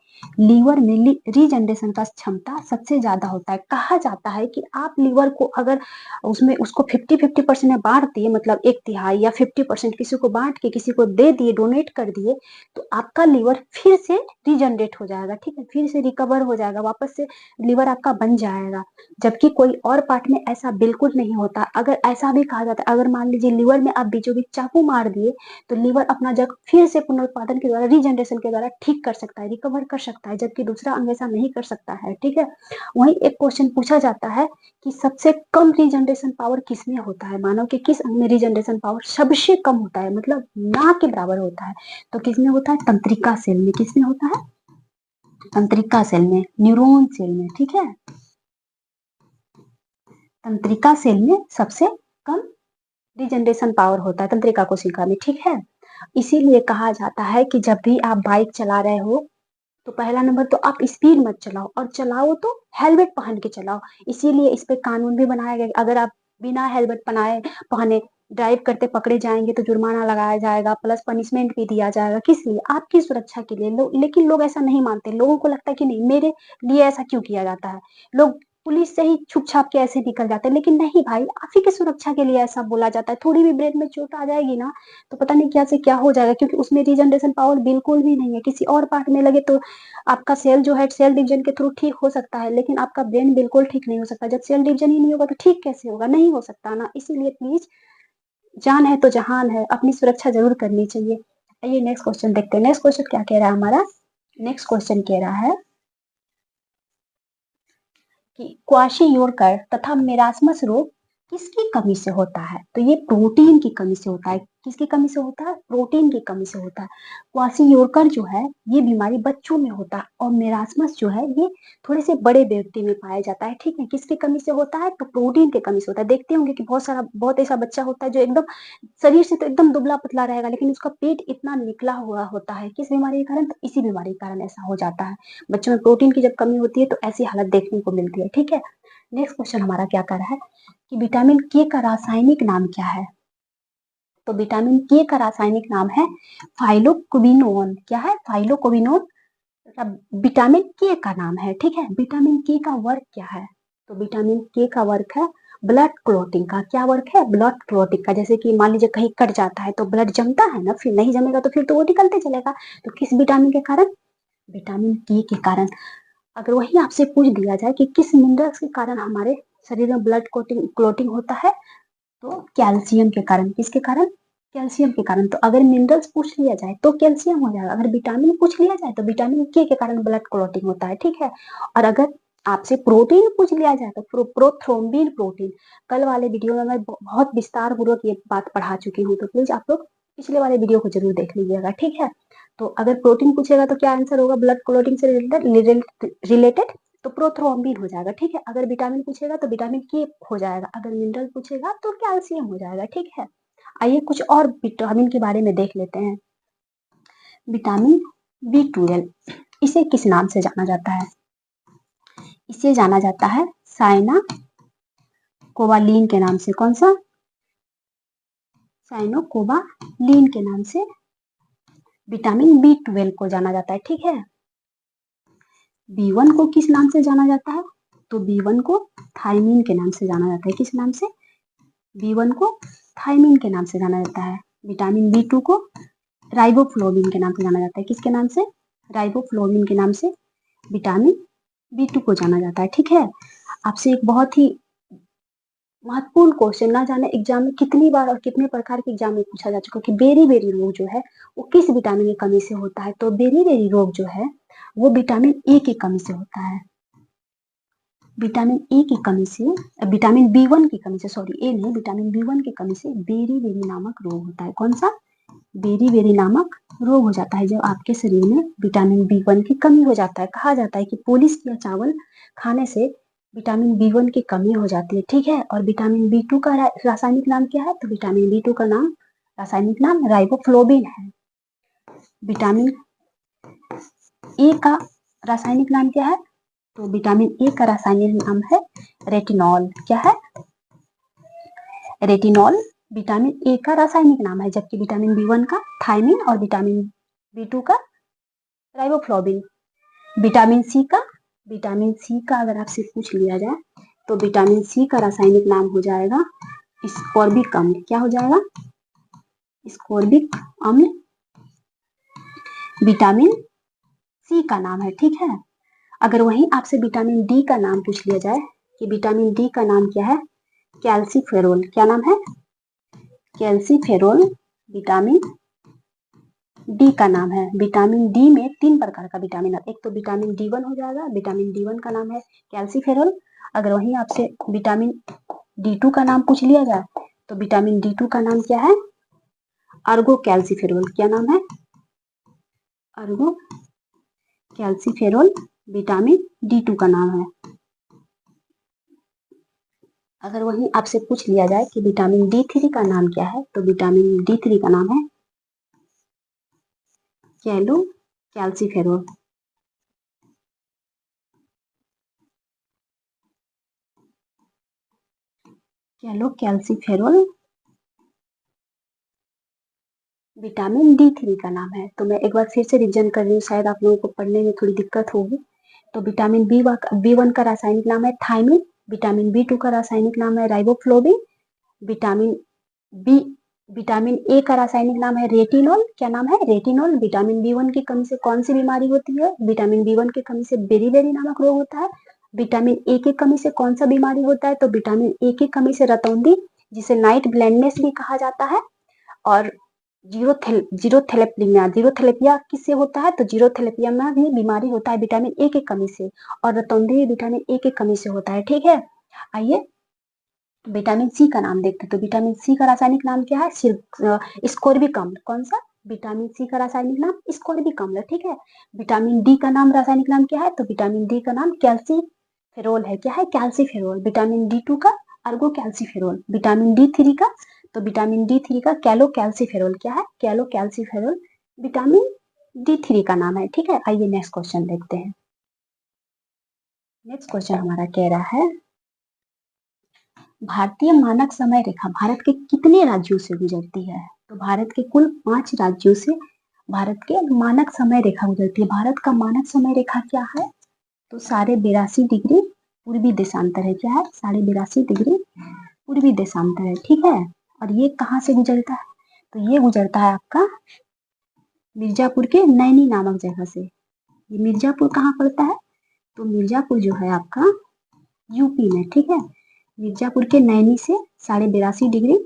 लीवर में रीजनरेशन का क्षमता सबसे ज्यादा होता है। कहा जाता है कि आप लीवर को अगर उसमें उसको 50-50% में बांट दिए, मतलब 1/3 या 50% किसी को बांट के किसी को दे दिए, डोनेट कर दिए, तो आपका लीवर फिर से रीजनरेट हो जाएगा। ठीक है, फिर से रिकवर हो जाएगा, वापस से लीवर आपका बन जाएगा। जबकि कोई और पार्ट में ऐसा बिल्कुल नहीं होता। अगर ऐसा भी कहा जाता है, अगर मान लीजिए लीवर में आप बीचों बीच चाकू मार दिए, तो लीवर अपना जगह फिर से पुनरुत्पादन के द्वारा, रीजनरेशन के द्वारा ठीक कर सकता है, रिकवर कर सकता है, जबकि दूसरा अंग ऐसा नहीं कर सकता है। ठीक है, वहीं एक क्वेश्चन पूछा जाता है कि सबसे कम रीजनरेशन पावर किसमें होता है? मानव के किस अंग में रीजनरेशन पावर सबसे कम होता है, मतलब ना के बराबर होता है? तो किसमें होता है? तंत्रिका सेल में। किसमें होता है? तंत्रिका सेल में, न्यूरॉन सेल में। ठीक है, तंत्रिका सेल में सबसे कम रीजनरेशन पावर होता है तंत्रिका कोशिका में। ठीक है, इसीलिए कहा जाता है कि जब भी आप बाइक चला रहे हो, तो पहला नंबर तो आप स्पीड मत चलाओ, और चलाओ तो हेलमेट पहन के चलाओ। इसीलिए इस पे कानून भी बनाया गया। अगर आप बिना हेलमेट पहने ड्राइव करते पकड़े जाएंगे तो जुर्माना लगाया जाएगा, प्लस पनिशमेंट भी दिया जाएगा। किस लिए? आपकी सुरक्षा के लिए। लेकिन लोग ऐसा नहीं मानते। लोगों को लगता है कि नहीं, मेरे लिए ऐसा क्यों किया जाता है। लोग पुलिस से ही छुप छाप के ऐसे निकल जाते हैं। लेकिन नहीं भाई, आप ही की सुरक्षा के लिए ऐसा बोला जाता है। थोड़ी भी ब्रेन में चोट आ जाएगी ना, तो पता नहीं क्या से क्या हो जाएगा, क्योंकि उसमें रीजनरेशन पावर बिल्कुल भी नहीं है। किसी और पार्ट में लगे तो आपका सेल जो है सेल डिवीजन के थ्रू ठीक हो सकता है, लेकिन आपका ब्रेन बिल्कुल ठीक नहीं हो सकता। जब सेल डिवीजन ही नहीं होगा तो ठीक कैसे होगा? नहीं हो सकता ना। इसीलिए प्लीज, जान है तो जहान है, अपनी सुरक्षा जरूर करनी चाहिए। आइए नेक्स्ट क्वेश्चन देखते हैं। नेक्स्ट क्वेश्चन क्या कह रहा है हमारा? नेक्स्ट क्वेश्चन कह रहा है कि क्वाशियोरकर तथा मेरास्मस रोग किसकी कमी से होता है? तो ये प्रोटीन की कमी से होता है। किसकी कमी से होता है? प्रोटीन की कमी से होता है। क्वाशियोरकर जो है ये बीमारी बच्चों में होता है, और मेरास्मस जो है ये थोड़े से बड़े व्यक्ति में पाया जाता है। ठीक है, किसकी कमी से होता है? तो प्रोटीन की कमी से होता है। देखते होंगे कि बहुत ऐसा बच्चा होता है जो एकदम शरीर से तो एकदम दुबला पतला रहेगा, लेकिन उसका पेट इतना निकला हुआ होता है। किस बीमारी के कारण? तो इसी बीमारी के कारण ऐसा हो जाता है। बच्चों में प्रोटीन की जब कमी होती है तो ऐसी हालत देखने को मिलती है। ठीक है, नेक्स्ट क्वेश्चन हमारा क्या कर रहा है कि विटामिन के का रासायनिक नाम क्या है? तो विटामिन के का रासायनिक नाम है फाइलोक्विनोन। क्या है? फाइलोक्विनोन विटामिन के का नाम है। ठीक है, विटामिन के का वर्क क्या है? तो विटामिन के का वर्क है ब्लड क्लॉटिंग का। क्या वर्क है? ब्लड क्लॉटिंग का। जैसे कि मान लीजिए कहीं कट जाता है तो ब्लड जमता है ना, फिर नहीं जमेगा तो फिर तो वो निकलते चलेगा। तो किस विटामिन के कारण? विटामिन के कारण। अगर वही आपसे पूछ दिया जाए कि किस मिनरल्स के कारण हमारे शरीर में ब्लड क्लॉटिंग होता है, तो कैल्शियम के कारण। किसके कारण? कैल्शियम के कारण। तो अगर मिनरल्स पूछ लिया जाए तो कैल्शियम हो जाएगा, अगर विटामिन पूछ लिया जाए तो विटामिन के कारण ब्लड क्लॉटिंग होता है। ठीक है, और अगर आपसे प्रोटीन पूछ लिया जाए तो प्रोथ्रोम्बिन प्रोटीन। कल वाले वीडियो में मैं बहुत विस्तार पूर्वक ये बात पढ़ा चुकी हूँ, तो प्लीज आप लोग पिछले वाले वीडियो को जरूर देख लीजिएगा। ठीक है, तो अगर प्रोटीन पूछेगा तो क्या आंसर होगा ब्लड क्लॉटिंग से रिलेटेड? तो प्रोथ्रोम्बिन हो जाएगा। ठीक है, अगर विटामिन पूछेगा तो विटामिन के हो जाएगा, अगर मिनरल पूछेगा तो कैल्शियम हो जाएगा। ठीक है, आइए कुछ और विटामिन के बारे में देख लेते हैं। विटामिन B12, इसे किस नाम से जाना जाता है? इसे जाना जाता है साइना कोवालीन के नाम से। कौन सा? साइनोकोबालीन के नाम से विटामिन B12 को जाना जाता है। ठीक है, B1 को किस नाम से जाना जाता है? तो B1 को थायमीन के नाम से जाना जाता है। किस नाम से? B1 को थायमीन के नाम से जाना जाता है। विटामिन B2 को राइबोफ्लोविन के नाम से जाना जाता है। किसके नाम से? राइबोफ्लोविन के नाम से विटामिन B2 को जाना जाता है। ठीक है, आपसे एक बहुत ही महत्वपूर्ण क्वेश्चन, ना जाने एग्जाम में कितनी बार और कितने प्रकार के एग्जाम में पूछा जा चुका है कि बेरी बेरी रोग जो है वो किस विटामिन की कमी से होता है? तो बेरी बेरी रोग जो है वो विटामिन ए की कमी से होता है। विटामिन ए की कमी से, विटामिन B1 की कमी से, सॉरी ए नहीं, विटामिन B1 की कमी से बेरी बेरी नामक रोग होता है। कौन सा? बेरी बेरी नामक रोग हो जाता है जब आपके शरीर में विटामिन B1 की कमी हो जाता है। कहा जाता है कि पुलिस या चावल खाने से विटामिन B1 की कमी हो जाती है। ठीक है, और विटामिन B2 का रासायनिक नाम क्या है? तो विटामिन B2 का नाम, रासायनिक नाम राइबोफ्लोविन है। विटामिन ए का रासायनिक नाम क्या है? तो विटामिन ए का रासायनिक नाम है रेटिनॉल। क्या है? रेटिनॉल विटामिन ए का रासायनिक नाम है, जबकि विटामिन B1 का थायमिन और विटामिन B2 का राइबोफ्लोविन। विटामिन सी का अगर आपसे पूछ लिया जाए तो विटामिन सी का रासायनिक नाम हो जाएगा स्कोर्बिक अम्ल। क्या हो जाएगा? स्कोर्बिक अम्ल विटामिन सी का नाम है। ठीक है, अगर वहीं आपसे विटामिन डी का नाम पूछ लिया जाए कि विटामिन डी का नाम क्या है? कैल्सीफेरोल। क्या नाम है? कैल्सीफेरोल विटामिन डी का नाम है। विटामिन डी में 3 प्रकार का विटामिन है, एक तो विटामिन D1 हो जाएगा, विटामिन D1 का नाम है कैल्सीफेरोल। अगर वहीं आपसे विटामिन D2 का नाम पूछ लिया जाए तो विटामिन D2 का नाम क्या है? Ergo calciferol. क्या नाम है? अर्गो कैल्सीफेरोल विटामिन D2 का नाम है। अगर वहीं आपसे पूछ लिया जाए कि विटामिन D3 का नाम क्या है, तो विटामिन D3 का नाम है कैलो कैल्सीफेरोल। कैलो कैल्सीफेरोल विटामिन D3 का नाम है। तो मैं एक बार फिर से रिविजन कर रही हूँ, शायद आप लोगों को पढ़ने में थोड़ी दिक्कत होगी। तो विटामिन B1 का रासायनिक नाम है थायमिन, विटामिन B2 का रासायनिक नाम है riboflavin, vitamin B vitamin A का रासायनिक नाम है रेटिनॉल। क्या नाम है? रेटिनॉल। विटामिन B1 की कमी से कौन सी बीमारी होती है? विटामिन B1 की कमी से बेरी बेरी नामक रोग होता है। विटामिन ए की कमी से कौन सा बीमारी होता है? तो विटामिन ए की कमी से रतौंधी, जिसे नाइट ब्लाइंडनेस भी कहा जाता है। और जीरोथेलेपिया किससे होता है? तो जीरोथेलेपिया में भी बीमारी होता है विटामिन ए की कमी से, और रतौंधी विटामिन ए की कमी से होता है। ठीक है, आइए विटामिन सी का नाम देखते हैं। तो विटामिन सी का रासायनिक नाम क्या है? स्कोर्बिक अम्ल। कौन सा? विटामिन सी का रासायनिक नाम स्कोर्बिक अम्ल। ठीक है, विटामिन डी का नाम, रासायनिक नाम क्या है? तो विटामिन डी का नाम कैल्सीफेरोल है। क्या है? कैल्सीफेरोल। विटामिन D2 का अर्गो कैल्सीफेरोल। विटामिन D3 का, तो विटामिन D3 का कैलो कैल्सीफेरोल। क्या है? कैलो कैल्सीफेरोल विटामिन D3 का नाम है। ठीक है, आइए नेक्स्ट क्वेश्चन देखते हैं। नेक्स्ट क्वेश्चन हमारा कह रहा है भारतीय मानक समय रेखा भारत के कितने राज्यों से गुजरती है? तो भारत के कुल 5 राज्यों से भारत के मानक समय रेखा गुजरती है। भारत का मानक समय रेखा क्या है? तो 82.5 डिग्री पूर्वी देशांतर है। क्या है? 82.5 डिग्री पूर्वी देशांतर है। ठीक है। और ये कहाँ से गुजरता है? तो ये गुजरता है आपका मिर्जापुर के नैनी नामक जगह से। ये मिर्जापुर कहाँ पड़ता है? तो मिर्जापुर जो है आपका यूपी में। ठीक है। मिर्जापुर के नैनी से 82.5 डिग्री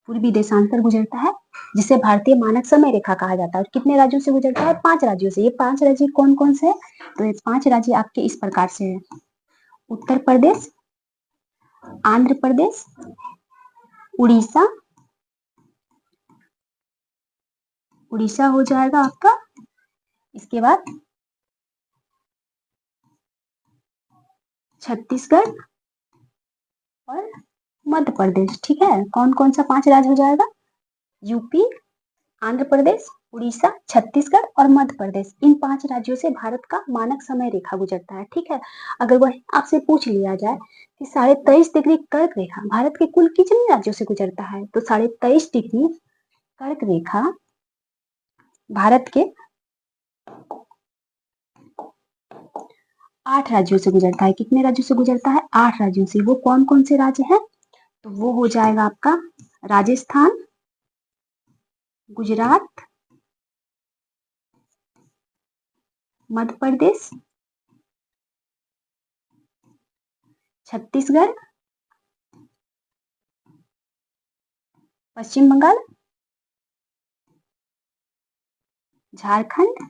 पूर्वी देशांतर गुजरता है, जिसे भारतीय मानक समय रेखा कहा जाता है। और कितने राज्यों से गुजरता है? 5 राज्यों से। ये 5 राज्य कौन कौन से हैं? तो ये 5 राज्य आपके इस प्रकार से हैं: उत्तर प्रदेश, आंध्र प्रदेश, उड़ीसा, उड़ीसा हो जाएगा आपका। इसके बाद छत्तीसगढ़ और मध्य प्रदेश। ठीक है। कौन कौन सा 5 राज्य हो जाएगा? यूपी, आंध्र प्रदेश, उड़ीसा, छत्तीसगढ़ और मध्य प्रदेश। इन 5 राज्यों से भारत का मानक समय रेखा गुजरता है। ठीक है। अगर वह आपसे पूछ लिया जाए कि 23.5 डिग्री कर्क रेखा भारत के कुल कितने राज्यों से गुजरता है? तो 23.5 डिग्री कर्क रेखा भारत के 8 राज्यों से गुजरता है। कितने राज्यों से गुजरता है? 8 राज्यों से। वो कौन कौन से राज्य हैं? तो वो हो जाएगा आपका राजस्थान, गुजरात, मध्य प्रदेश, छत्तीसगढ़, पश्चिम बंगाल, झारखंड,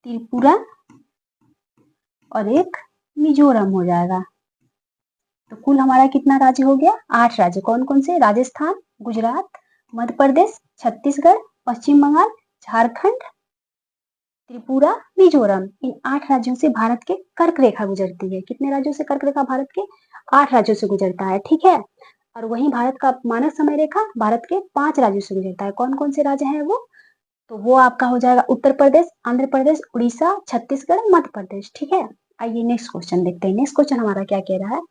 त्रिपुरा और एक मिजोरम हो जाएगा। तो कुल हमारा कितना राज्य हो गया? 8 राज्य। कौन कौन से? राजस्थान, गुजरात, मध्य प्रदेश, छत्तीसगढ़, पश्चिम बंगाल, झारखंड, त्रिपुरा, मिजोरम। इन 8 राज्यों से भारत के कर्क रेखा गुजरती है। कितने राज्यों से कर्क रेखा भारत के? 8 राज्यों से गुजरता है। ठीक है। और वहीं भारत का मानक समय रेखा भारत के 5 राज्यों से गुजरता है। कौन कौन से राज्य हैं वो? तो वो आपका हो जाएगा उत्तर प्रदेश, आंध्र प्रदेश, उड़ीसा, छत्तीसगढ़, मध्य प्रदेश। ठीक है। आइए नेक्स्ट क्वेश्चन देखते हैं। नेक्स्ट क्वेश्चन हमारा क्या कह रहा है?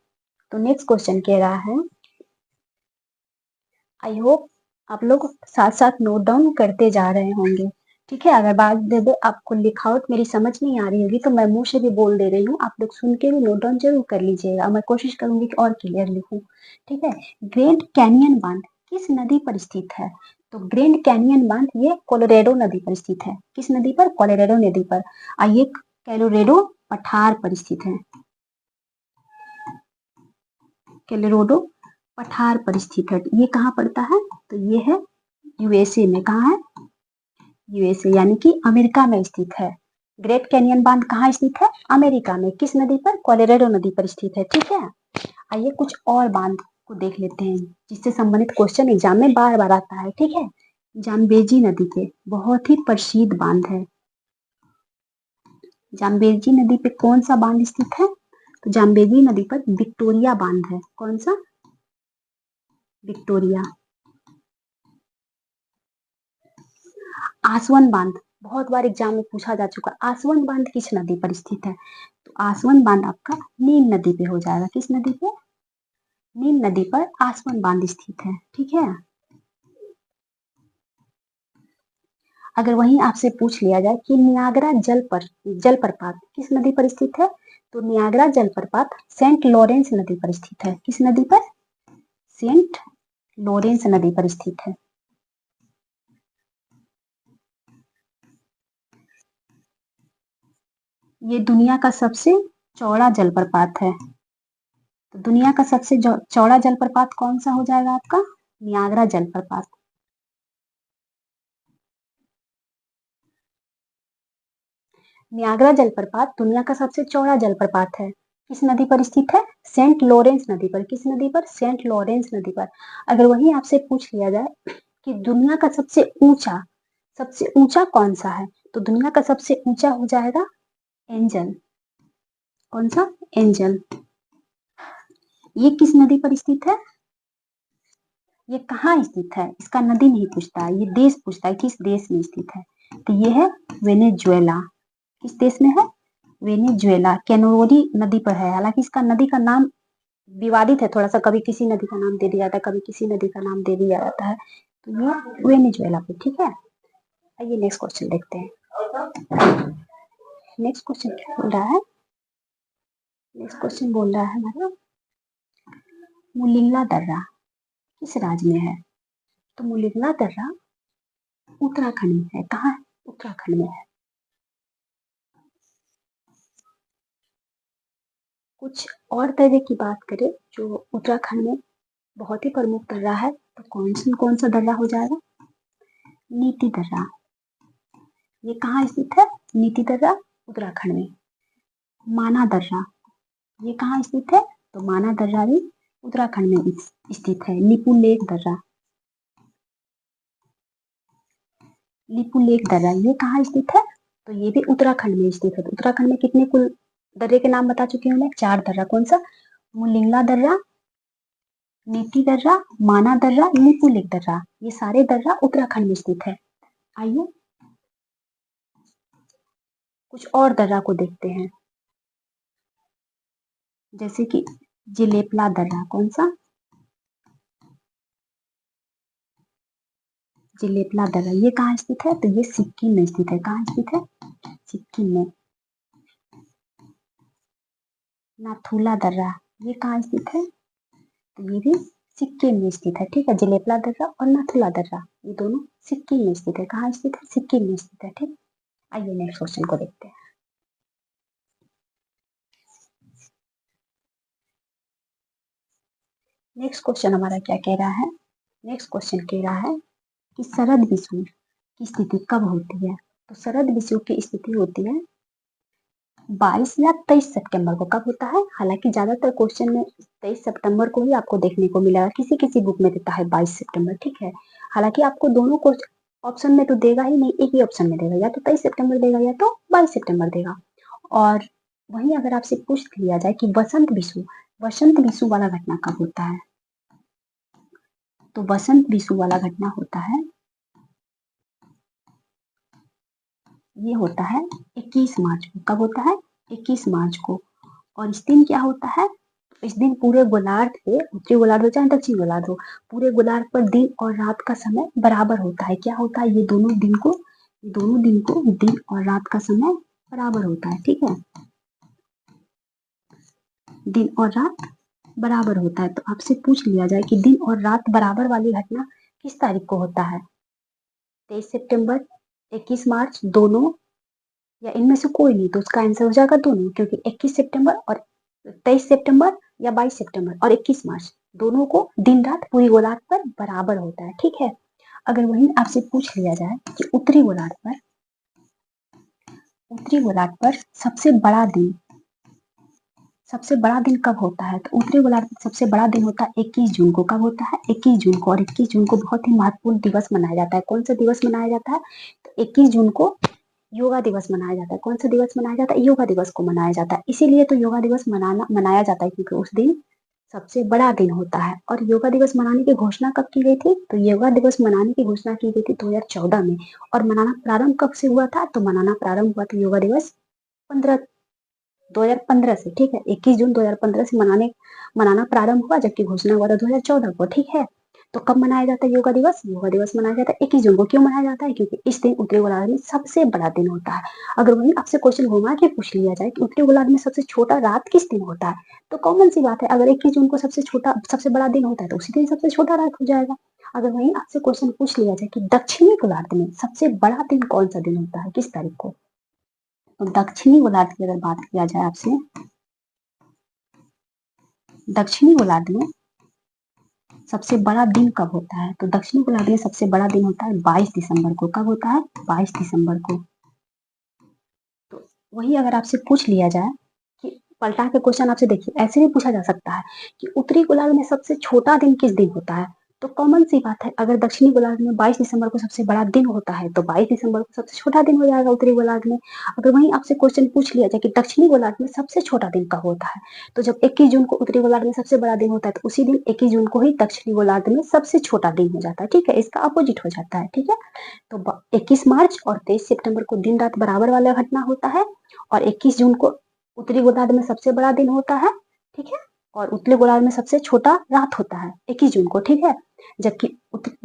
तो नेक्स्ट क्वेश्चन कह रहा है, आई होप आप लोग साथ साथ नोट डाउन करते जा रहे होंगे। ठीक है। अगर बाद में आपको लिखावट मेरी समझ नहीं आ रही होगी तो मैं मुंह से भी बोल दे रही हूँ, आप लोग सुन के भी नोट डाउन जरूर कर लीजिएगा। मैं कोशिश करूंगी कि और क्लियर लिखूं। ठीक है। ग्रैंड कैनियन बांध किस नदी पर स्थित है? तो ग्रैंड कैनियन बांध ये कोलोरेडो नदी पर स्थित है। किस नदी पर? कोलोरेडो नदी पर। आइए, कोलोरेडो पठार पर स्थित है। कोलोरेडो पठार पर स्थित है। ये कहाँ पड़ता है? तो ये है यूएसए में। कहाँ है? यूएसए यानी कि अमेरिका में स्थित है। ग्रेट कैनियन बांध कहाँ स्थित है? अमेरिका में। किस नदी पर? कोलोराडो नदी पर स्थित है। ठीक है। आइए कुछ और बांध को देख लेते हैं जिससे संबंधित क्वेश्चन एग्जाम में बार बार आता है। ठीक है। जाम्बेजी नदी के बहुत ही प्रसिद्ध बांध है। जाम्बेजी नदी पे कौन सा बांध स्थित है? तो जाम्बेजी नदी पर विक्टोरिया बांध है। कौन सा? विक्टोरिया। आसवन बांध बहुत बार एग्जाम में पूछा जा चुका। आसवन बांध किस नदी पर स्थित है? तो आसवन बांध आपका नील नदी पे हो जाएगा। किस नदी पे? नील नदी पर आसवन बांध स्थित है। ठीक है। अगर वहीं आपसे पूछ लिया जाए कि नियाग्रा जलप्रपात किस नदी पर स्थित है? तो नियाग्रा जलप्रपात सेंट लॉरेंस नदी पर स्थित है। किस नदी पर? सेंट लॉरेंस नदी पर स्थित है। ये दुनिया का सबसे चौड़ा जलप्रपात है। तो दुनिया का सबसे चौड़ा जलप्रपात कौन सा हो जाएगा आपका? नियाग्रा जलप्रपात। नियाग्रा जलप्रपात दुनिया का सबसे चौड़ा जलप्रपात है। किस नदी पर स्थित है? सेंट लॉरेंस नदी पर। किस नदी पर? सेंट लॉरेंस नदी पर। अगर वही आपसे पूछ लिया जाए कि दुनिया का सबसे ऊंचा कौन सा है? तो दुनिया का सबसे ऊंचा हो जाएगा एंजल। कौन सा? एंजल। ये किस नदी पर स्थित है? ये कहाँ स्थित है? इसका नदी नहीं पूछता है, ये देश पूछता है किस देश में स्थित है। तो ये है वेनेजुएला। किस देश में है? वेनेजुएला। कैनोरी नदी पर है। हालांकि इसका नदी का नाम विवादित है थोड़ा सा, कभी किसी नदी का नाम दे दिया जाता है, कभी किसी नदी का नाम दे दिया जाता है, तो ये वेनेजुएला पे। ठीक है, आइए नेक्स्ट क्वेश्चन देखते हैं। नेक्स्ट क्वेश्चन क्या बोल रहा है? नेक्स्ट क्वेश्चन बोल रहा है हमारा, मुलिंगला दर्रा किस राज्य में है? तो मुलिंगला दर्रा उत्तराखंड में है। कहाँ है? उत्तराखंड में है। कुछ और दर्रे की बात करें जो उत्तराखंड में बहुत ही प्रमुख दर्रा है, तो कौन सा दर्रा हो जाएगा? नीति दर्रा। ये कहाँ स्थित है? नीति दर्रा उत्तराखंड में। माना दर्रा, ये कहाँ स्थित है? तो माना दर्रा भी उत्तराखंड में स्थित है। लिपुलेख दर्रा, लिपुलेख दर्रा ये कहाँ स्थित है? तो ये भी उत्तराखंड में स्थित है। तो उत्तराखंड में कितने कुल दर्रे के नाम बता चुकी हूँ मैं? 4 दर्रा। कौन सा? मुलिंगला दर्रा, नीति दर्रा, माना दर्रा, लिपुलेख दर्रा, ये सारे दर्रा उत्तराखंड में स्थित है। आइए कुछ और दर्रा को देखते हैं, जैसे कि जिलेपला दर्रा। कौन सा? जिलेपला दर्रा ये कहाँ स्थित है? तो ये सिक्किम में स्थित है। कहाँ स्थित है? सिक्किम में। नाथुला दर्रा ये कहाँ स्थित है? तो ये भी सिक्किम में स्थित है। ठीक है, जिलेपला दर्रा और नाथुला दर्रा ये दोनों सिक्किम में स्थित है। कहाँ स्थित है? सिक्किम में स्थित है। ठीक, आइए नेक्स्ट क्वेश्चन को देखते हैं। नेक्स्ट क्वेश्चन हमारा क्या कह रहा है? नेक्स्ट क्वेश्चन कह रहा है कि शरद विषु की स्थिति कब होती है? तो शरद विषु की स्थिति होती है 22 या 23 सितंबर को। कब होता है? हालांकि ज्यादातर क्वेश्चन में 23 सितंबर को ही आपको देखने को मिलेगा, किसी किसी बुक में देता है 22 सितंबर। ठीक है, हालांकि आपको दोनों को ऑप्शन में तो देगा ही नहीं, एक ही ऑप्शन में देगा, या तो 23 सितंबर देगा या तो 22 सितंबर देगा। और वहीं अगर आपसे पूछ लिया जाए कि वसंत विषु वाला घटना कब होता है? तो वसंत विषु वाला घटना होता है, ये होता है 21 मार्च को। कब होता है? 21 मार्च को। और इस दिन क्या होता है? इस दिन पूरे गोलार्ध पे, उत्तरी गोलार्ध हो चाहे दक्षिण गोलार्ध हो, पूरे गोलार्ध पर दिन और रात का समय बराबर होता है। क्या होता है? ये दोनों दिन को दिन और रात का समय बराबर होता है। ठीक है, दिन और रात बराबर होता है। तो आपसे पूछ लिया जाए कि दिन और रात बराबर वाली घटना किस तारीख को होता है? 23 सितंबर, 21 मार्च, दोनों, या इनमें से कोई नहीं? तो उसका आंसर हो जाएगा दोनों, क्योंकि 21 सितंबर और 23 सितंबर या 22 सितंबर और 21 मार्च दोनों को दिन रात पूरी गोलार्ध पर बराबर होता है। ठीक है, अगर वहीं आपसे पूछ लिया जाए कि उत्तरी गोलार्ध पर सबसे बड़ा दिन कब होता है? तो उत्तरी गोलार्ध पर सबसे बड़ा दिन होता है 21 जून को। कब होता है? 21 जून को। और 21 जून को बहुत ही महत्वपूर्ण दिवस मनाया जाता है। कौन सा दिवस मनाया जाता है? तो 21 जून को योगा दिवस मनाया जाता है। कौन सा दिवस मनाया जाता है? योगा दिवस को मनाया जाता है। इसीलिए तो योगा दिवस मनाया जाता है, क्योंकि उस दिन सबसे बड़ा दिन होता है। और योगा दिवस मनाने की घोषणा कब की गई थी? तो योगा दिवस मनाने की घोषणा की गई थी 2014 में। और मनाना प्रारंभ कब से हुआ था? तो मनाना प्रारंभ हुआ था योगा दिवस 2015 से। ठीक है, 21 जून 2015 से मनाना प्रारंभ हुआ, जबकि घोषणा हुआ था 2014 को। ठीक है, तो कब मनाया जाता है योगा दिवस? योगा दिवस मनाया जाता है 21 जून को। क्यों मनाया जाता है? क्योंकि इस दिन उत्तरी गोलार्ध में सबसे बड़ा दिन होता है। अगर वहीं आपसे क्वेश्चन घुमा के पूछ लिया जाए कि उत्तरी गोलार्ध में सबसे छोटा रात किस दिन होता है, तो कॉमन सी बात है, अगर 21 जून को सबसे बड़ा दिन होता है तो उसी दिन सबसे छोटा रात हो जाएगा। अगर वहीं आपसे क्वेश्चन पूछ लिया जाए कि दक्षिणी गोलार्ध में सबसे बड़ा दिन कौन सा दिन होता है, किस तारीख को, तो दक्षिणी गोलार्ध की अगर बात किया जाए आपसे, दक्षिणी गोलार्ध में सबसे बड़ा दिन कब होता है? तो दक्षिणी गोलार्ध में सबसे बड़ा दिन होता है 22 दिसंबर को। कब होता है? 22 दिसंबर को। तो वही अगर आपसे पूछ लिया जाए कि पलटा के क्वेश्चन आपसे, देखिए ऐसे भी पूछा जा सकता है कि उत्तरी गोलार्ध में सबसे छोटा दिन किस दिन होता है, तो कॉमन सी बात है, अगर दक्षिणी गोलार्ध में 22 दिसंबर को सबसे बड़ा दिन होता है तो 22 दिसंबर को सबसे छोटा दिन हो जाएगा उत्तरी गोलार्ध में। अगर वहीं आपसे क्वेश्चन पूछ लिया जाए कि दक्षिणी गोलार्ध में सबसे छोटा दिन कब होता है, तो जब 21 जून को उत्तरी गोलार्ध में सबसे बड़ा दिन होता है, तो उसी दिन 21 जून को ही दक्षिणी गोलार्ध में सबसे छोटा दिन हो जाता है। ठीक है, इसका अपोजिट हो जाता है। ठीक है, तो 21 मार्च और 23 सितंबर को दिन रात बराबर वाला घटना होता है, और 21 जून को उत्तरी गोलार्ध में सबसे बड़ा दिन होता है। ठीक है, और उत्तरी गोलार्ध में सबसे छोटा रात होता है 21 जून को, ठीक है। जबकि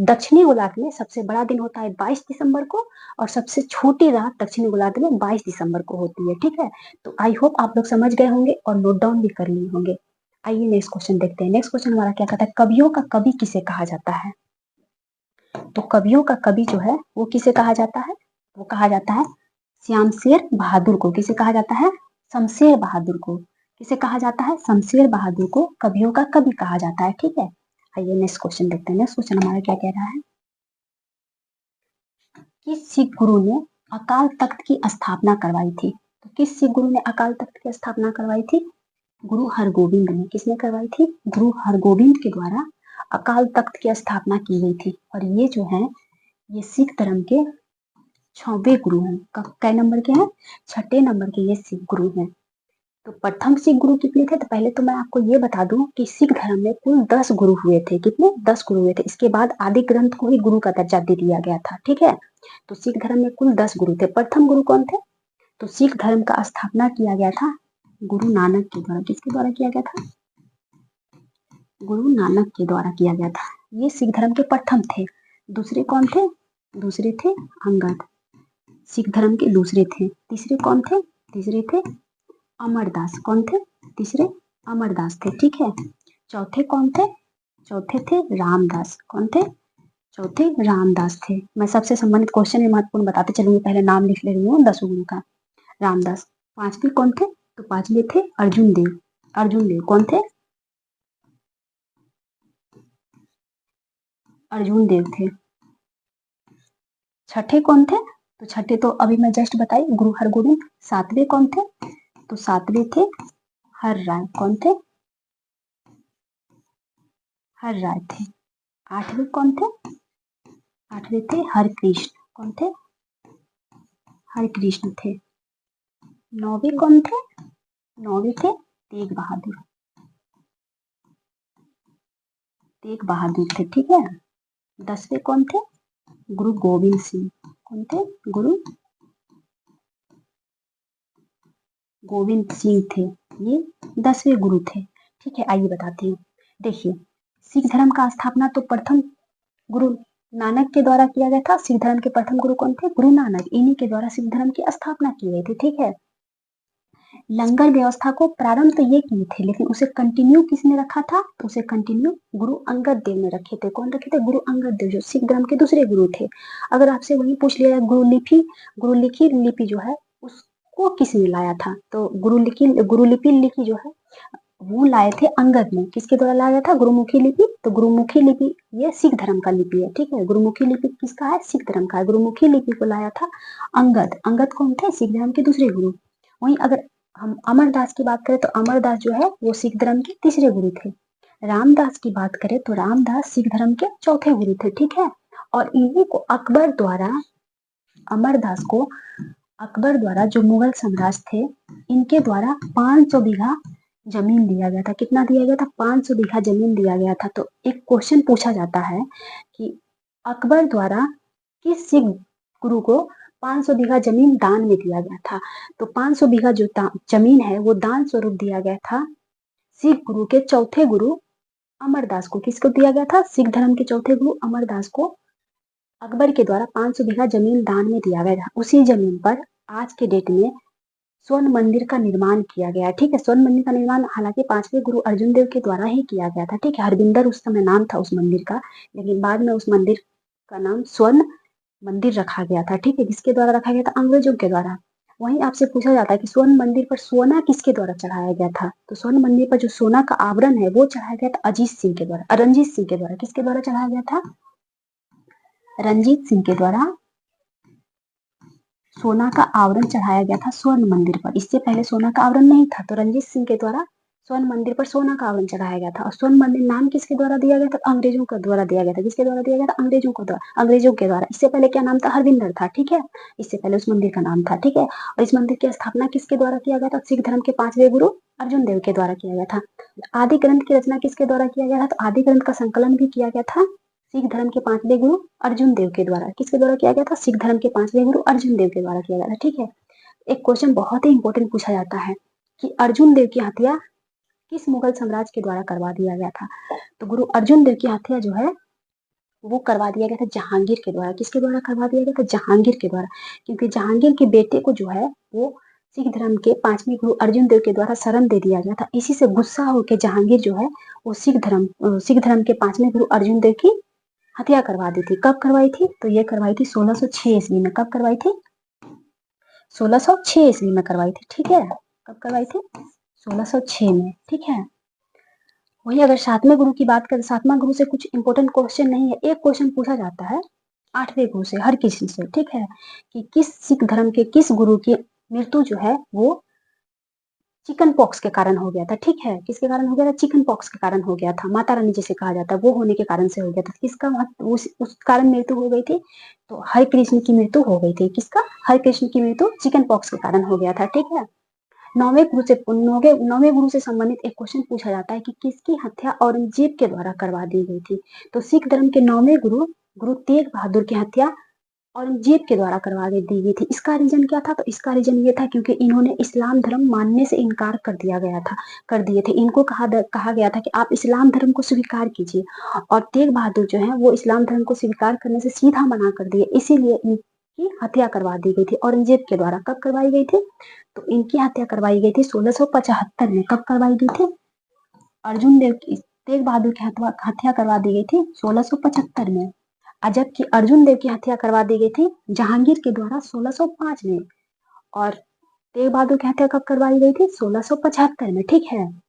दक्षिणी गोलार्ध में सबसे बड़ा दिन होता है 22 दिसंबर को और सबसे छोटी रात दक्षिणी गोलार्ध में 22 दिसंबर को होती है, ठीक है। तो आई होप आप लोग समझ गए होंगे और नोट डाउन भी कर लिए होंगे। आइए नेक्स्ट क्वेश्चन देखते हैं। नेक्स्ट क्वेश्चन हमारा क्या कहता है, कवियों का कवि किसे कहा जाता है। तो कवियों का कवि जो है वो किसे कहा जाता है, वो कहा जाता है श्यामशेर बहादुर को। किसे कहा जाता है, शमशेर बहादुर को। किसे कहा जाता है, शमशेर बहादुर को कवियों का कवि कहा जाता है, ठीक है। आइए नेक्स्ट क्वेश्चन देखते हैं। नेक्स्ट क्वेश्चन हमारा क्या कह रहा है, किस सिख गुरु ने अकाल तख्त की स्थापना करवाई थी। तो किस सिख गुरु ने अकाल तख्त की स्थापना करवाई थी, गुरु हरगोविंद ने। किसने करवाई थी, गुरु हरगोविंद के द्वारा अकाल तख्त की स्थापना की गई थी। और ये जो है ये सिख धर्म के 6वें गुरु हैं। कै नंबर के हैं, 6ठे नंबर के ये सिख गुरु हैं। तो प्रथम सिख गुरु कितने थे, तो पहले तो मैं आपको ये बता दूं कि सिख धर्म में कुल 10 गुरु हुए थे। कितने, 10 गुरु हुए थे। इसके बाद आदि ग्रंथ को ही गुरु का दर्जा दे दिया गया था, ठीक है। तो सिख धर्म में कुल 10 गुरु थे। प्रथम गुरु कौन थे, तो सिख धर्म का स्थापना किया गया था गुरु नानक के द्वारा। किसके द्वारा किया गया था, गुरु नानक के द्वारा किया गया था। ये सिख धर्म के प्रथम थे। दूसरे कौन थे, दूसरे थे अंगद, सिख धर्म के दूसरे थे। तीसरे कौन थे, तीसरे थे अमरदास। कौन थे, तीसरे अमरदास थे, ठीक है। चौथे कौन थे, चौथे थे रामदास। कौन थे, चौथे रामदास थे। मैं सबसे संबंधित क्वेश्चन में महत्वपूर्ण बताते चलूंगी, पहले नाम लिख ले रही हूँ 10 गुरु का। रामदास। पांचवे कौन थे, तो पांचवे थे अर्जुन देव। अर्जुन देव कौन थे, अर्जुन देव थे। छठे कौन थे, तो छठे तो अभी मैं जस्ट बताई गुरु हरगोविंद। सातवें कौन थे, तो सातवें थे हर राय। कौन थे, हर राय थे। आठवें कौन थे, आठवें थे हरकृष्ण। कौन थे, हरकृष्ण थे। नौवे कौन थे, नौवे थे तेग बहादुर। तेग बहादुर थे, ठीक है। 10वें कौन थे, गुरु गोविंद सिंह। कौन थे, गुरु गोविंद सिंह थे। ये 10वें गुरु थे, ठीक है। आइए बताते हैं। देखिए सिख धर्म का स्थापना तो प्रथम गुरु नानक के द्वारा किया गया था। सिख धर्म के प्रथम गुरु कौन थे, गुरु नानक। इन्हीं के द्वारा सिख धर्म की स्थापना की गई थी, ठीक है। लंगर व्यवस्था को प्रारंभ तो ये किए थे, लेकिन उसे कंटिन्यू किसने रखा था, तो उसे कंटिन्यू गुरु अंगद देव ने रखे थे। कौन रखे थे, गुरु अंगद देव, जो सिख धर्म के दूसरे गुरु थे। अगर आपसे वही पूछ लिया गुरुलिखी लिपि जो है उसको किसने लाया था, तो गुरुलिपि लिखी जो है वो लाए थे अंगद ने। किसके द्वारा लाया था, गुरुमुखी लिपि। तो गुरुमुखी लिपि ये सिख धर्म का लिपि है, ठीक है। गुरुमुखी लिपि किसका है, सिख धर्म का है। गुरुमुखी लिपि को लाया था अंगद। अंगद कौन थे, सिख धर्म के दूसरे गुरु। वहीं अगर हम अमरदास की बात करें तो अमरदास जो है वो सिख धर्म के तीसरे गुरु थे। रामदास की बात करें तो रामदास सिख धर्म के चौथे गुरु थे, ठीक है। और इन्हीं को अकबर द्वारा, अमरदास को अकबर द्वारा, जो मुगल सम्राट थे, इनके द्वारा 500 बीघा जमीन दिया गया था। कितना दिया गया था, 500 बीघा जमीन दिया गया था। तो एक क्वेश्चन पूछा जाता है कि अकबर द्वारा किस सिख गुरु को 500 बीघा जमीन दान में दिया गया था। तो 500 बीघा जो जमीन है वो दान स्वरूप दिया गया था सिख गुरु के चौथे गुरु अमरदास को। किसको दिया गया था, सिख धर्म के चौथे गुरु अमरदास को अकबर के द्वारा 500 बीघा जमीन दान में दिया गया था। उसी जमीन पर आज के डेट में स्वर्ण मंदिर का निर्माण किया गया, ठीक है। स्वर्ण मंदिर का निर्माण हालांकि 5वें गुरु अर्जुन देव के द्वारा ही किया गया था, ठीक है। हरबिंदर उस समय नाम था उस मंदिर का, लेकिन बाद में उस मंदिर का नाम स्वर्ण मंदिर रखा गया था, ठीक है। किसके द्वारा रखा गया था, अंग्रेजों के द्वारा। वहीं आपसे पूछा जाता है कि स्वर्ण मंदिर पर सोना किसके द्वारा चढ़ाया गया था, तो स्वर्ण मंदिर पर जो सोना का आवरण है वो चढ़ाया गया था अजीत सिंह के द्वारा, रंजीत सिंह के द्वारा। किसके द्वारा चढ़ाया गया था, रंजीत सिंह के द्वारा सोना का आवरण चढ़ाया गया था स्वर्ण मंदिर पर। इससे पहले सोना का आवरण नहीं था, तो रंजीत सिंह के द्वारा स्वर्ण मंदिर पर सोना का आवरण चढ़ाया गया था। और स्वर्ण मंदिर नाम किसके द्वारा दिया गया था, अंग्रेजों के द्वारा दिया गया था। किसके द्वारा दिया गया था, अंग्रेजों के द्वारा। इससे पहले क्या नाम था, हरविंदर था, ठीक है। इससे पहले उस मंदिर का नाम था, ठीक है। और इस मंदिर की स्थापना किसके द्वारा किया गया था, सिख धर्म के 5वें गुरु अर्जुन देव के द्वारा किया गया था। आदि ग्रंथ की रचना किसके द्वारा किया गया था, तो आदि ग्रंथ का संकलन भी किया गया था सिख धर्म के 5वें गुरु अर्जुन देव के द्वारा। किसके द्वारा किया गया था, सिख धर्म के 5वें गुरु अर्जुन देव के द्वारा किया गया था, ठीक है। एक क्वेश्चन बहुत ही इंपॉर्टेंट पूछा जाता है कि अर्जुन देव की हत्या किस मुगल साम्राज्य के द्वारा करवा दिया गया था? तो गुरु अर्जुन देव की हत्या जो है वो करवा दिया गया था जहांगीर के द्वारा। किसके द्वारा करवा दिया गया था? जहांगीर के द्वारा, क्योंकि जहांगीर के बेटे को जो है वो सिख धर्म के 5वें गुरु अर्जुन देव के द्वारा शरण दे दिया गया था। इसी से गुस्सा होकर जहांगीर जो है वो सिख धर्म के 5वें गुरु अर्जुन देव की हत्या करवा दी थी। कब करवाई थी? तो ये करवाई थी 1606 ईस्वी में। कब करवाई थी? 1606 ईस्वी में करवाई थी। ठीक है, कब करवाई थी? 1606 में। ठीक है, वही अगर 7वें गुरु की बात करें, 7वां गुरु से कुछ इंपॉर्टेंट क्वेश्चन नहीं है, एक क्वेश्चन पूछा जाता है 8वें गुरु से हर किसी से। ठीक है, कि किस सिख धर्म के किस गुरु की मृत्यु जो है वो चिकन पॉक्स के कारण हो गया था। ठीक है, किसके कारण हो गया था? चिकन पॉक्स के कारण हो गया था। माता रानी जिसे कहा जाता है वो होने के कारण से हो गया था। किसका उस कारण मृत्यु हो गई थी? तो हरि कृष्ण की मृत्यु हो गई थी। किसका? हरि कृष्ण की मृत्यु चिकन पॉक्स के कारण हो गया था। ठीक है, नौवें गुरु से संबंधित एक क्वेश्चन पूछा जाता है कि किसकी हत्या औरंगजेब के द्वारा करवा दी गई थी? तो सिख धर्म के 9वें गुरु गुरु तेग बहादुर की हत्या औरंगजेब के द्वारा करवा दी गई थी। इसका रीजन क्या था? तो इसका रीजन ये था क्योंकि इन्होंने इस्लाम धर्म मानने से इनकार कर दिए थे। इनको कहा गया था कि आप इस्लाम धर्म को स्वीकार कीजिए, और तेग बहादुर जो है वो इस्लाम धर्म को स्वीकार करने से सीधा मना कर दिए। इसीलिए इनकी हत्या करवा दी गई थी औरंगजेब के द्वारा। कब करवाई गई थी? तो इनकी हत्या करवाई गई थी 1675 में। कब करवाई गई थी? तेग बहादुर की हत्या करवा दी गई थी 1675 में। जबकि अर्जुन देव की हत्या करवा दी गई थी जहांगीर के द्वारा 1605 में। और तेग बहादुर की हत्या कब करवाई गई थी? 1675 में। ठीक है,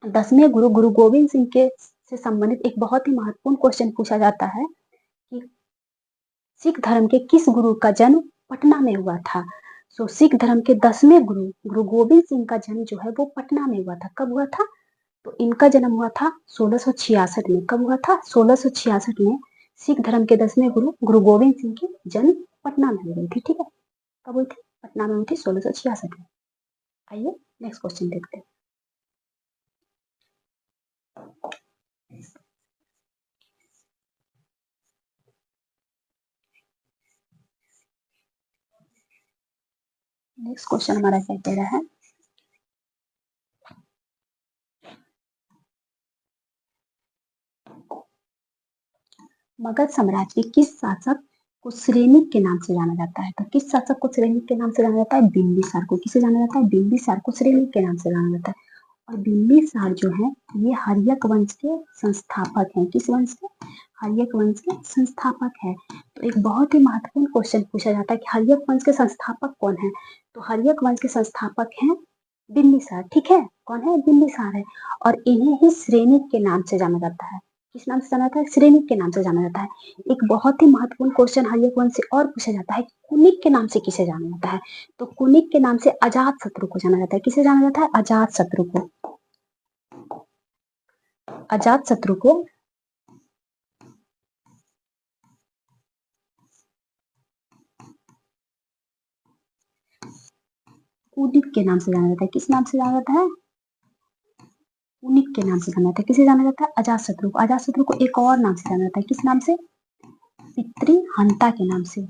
10वें गुरु गुरु गोविंद सिंह के से संबंधित एक बहुत ही महत्वपूर्ण क्वेश्चन पूछा जाता है कि सिख धर्म के किस गुरु का जन्म पटना में हुआ था? सो सिख धर्म के 10वें गुरु गुरु गोविंद सिंह का जन्म जो है वो पटना में हुआ था। कब हुआ था? तो इनका जन्म हुआ था 1666 में। कब हुआ था? 1666 में सिख धर्म के 10वें गुरु गुरु गोविंद सिंह की जन्म पटना में हुई थी। ठीक है, कब हुई थी? पटना में हुई थी 1666 में। आइए नेक्स्ट क्वेश्चन देखते हैं। नेक्स्ट क्वेश्चन हमारा क्या कह रहा है? मगध साम्राज्य के किस शासक को श्रेणिक के नाम से जाना जाता है? तो किस शासक को श्रेणिक के नाम से जाना जाता है? बिंबिसार को। किसे जाना जाता है? बिंबिसार को श्रेणिक के नाम से जाना जाता है। और बिंबिसार जो है ये हर्यक वंश के संस्थापक हैं। किस वंश के? हर्यक वंश के संस्थापक है। तो एक बहुत ही महत्वपूर्ण क्वेश्चन पूछा जाता है कि हर्यक वंश के संस्थापक कौन है? तो हर्यक वंश के संस्थापक हैं बिंबिसार। ठीक है, कौन है? बिंबिसार है। और इन्हें ही श्रेणिक के नाम से जाना जाता है। किस नाम से जाना जाता है? श्रेणिक के नाम से जाना जाता है। एक बहुत ही महत्वपूर्ण क्वेश्चन हर्यक वंश से और पूछा जाता है, कुनिक के नाम से किसे जाना जाता है? तो कुनिक के नाम से अजात शत्रु को जाना जाता है। किसे जाना जाता है? अजात शत्रु को। अजात शत्रु को कुनिक के नाम से जाना जाता है। किस नाम से जाना जाता है? कुनिक के नाम से जाना जाता है। किसे जाना जाता है? अजात शत्रु को। अजात शत्रु को एक और नाम से जाना जाता है। किस नाम से? पितृहंता के नाम से।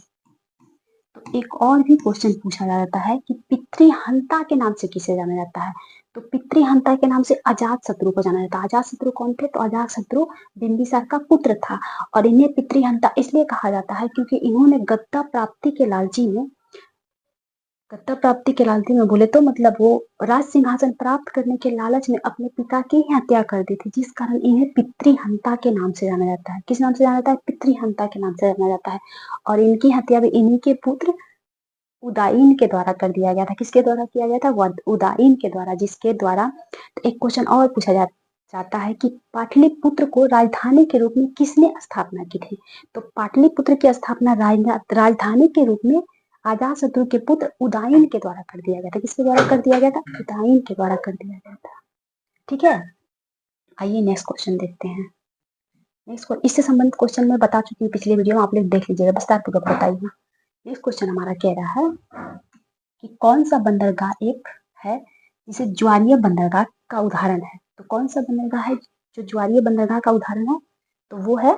तो एक और भी क्वेश्चन पूछा जाता है कि पितृहंता के नाम से किसे जाना जाता है? तो पितृहंता के नाम से अजात शत्रु को जाना जाता है। अजात शत्रु कौन थे? तो अजात शत्रु बिंबिसार का पुत्र था। और इन्हें पितृहंता इसलिए कहा जाता है क्योंकि इन्होंने गद्दा प्राप्ति के लालची में बोले तो मतलब वो राज सिंहासन प्राप्त करने के लालच में अपने पिता की ही हत्या कर दी थी, जिस कारण इन्हें पितृहंता के नाम से जाना जाता है। किस नाम से जाना जाता है? पितृहंता के नाम से जाना जाता है। और इनकी हत्या भी इन्हीं के पुत्र उदाइन के द्वारा कर दिया गया था। किसके द्वारा किया गया था? उदाइन के द्वारा, जिसके द्वारा एक क्वेश्चन और पूछा जाता है कि पाटलिपुत्र को राजधानी के रूप में किसने स्थापना की थी? तो पाटलिपुत्र की स्थापना राजधानी के रूप में अजातशत्रु के पुत्र उदाइन के द्वारा कर दिया गया था। किसके द्वारा कर दिया गया था? उदाइन के द्वारा कर दिया गया था। ठीक है, आइए नेक्स्ट क्वेश्चन देखते हैं। इससे संबंधित क्वेश्चन मैं बता चुकी हूँ पिछले वीडियो में, आप लोग देख लीजिएगा, विस्तार पूर्वक बताइए। नेक्स्ट क्वेश्चन हमारा कह रहा है कि कौन सा बंदरगाह एक है जिसे ज्वारीय बंदरगाह का उदाहरण है? तो कौन सा बंदरगाह है जो ज्वारीय बंदरगाह का उदाहरण है? तो वो है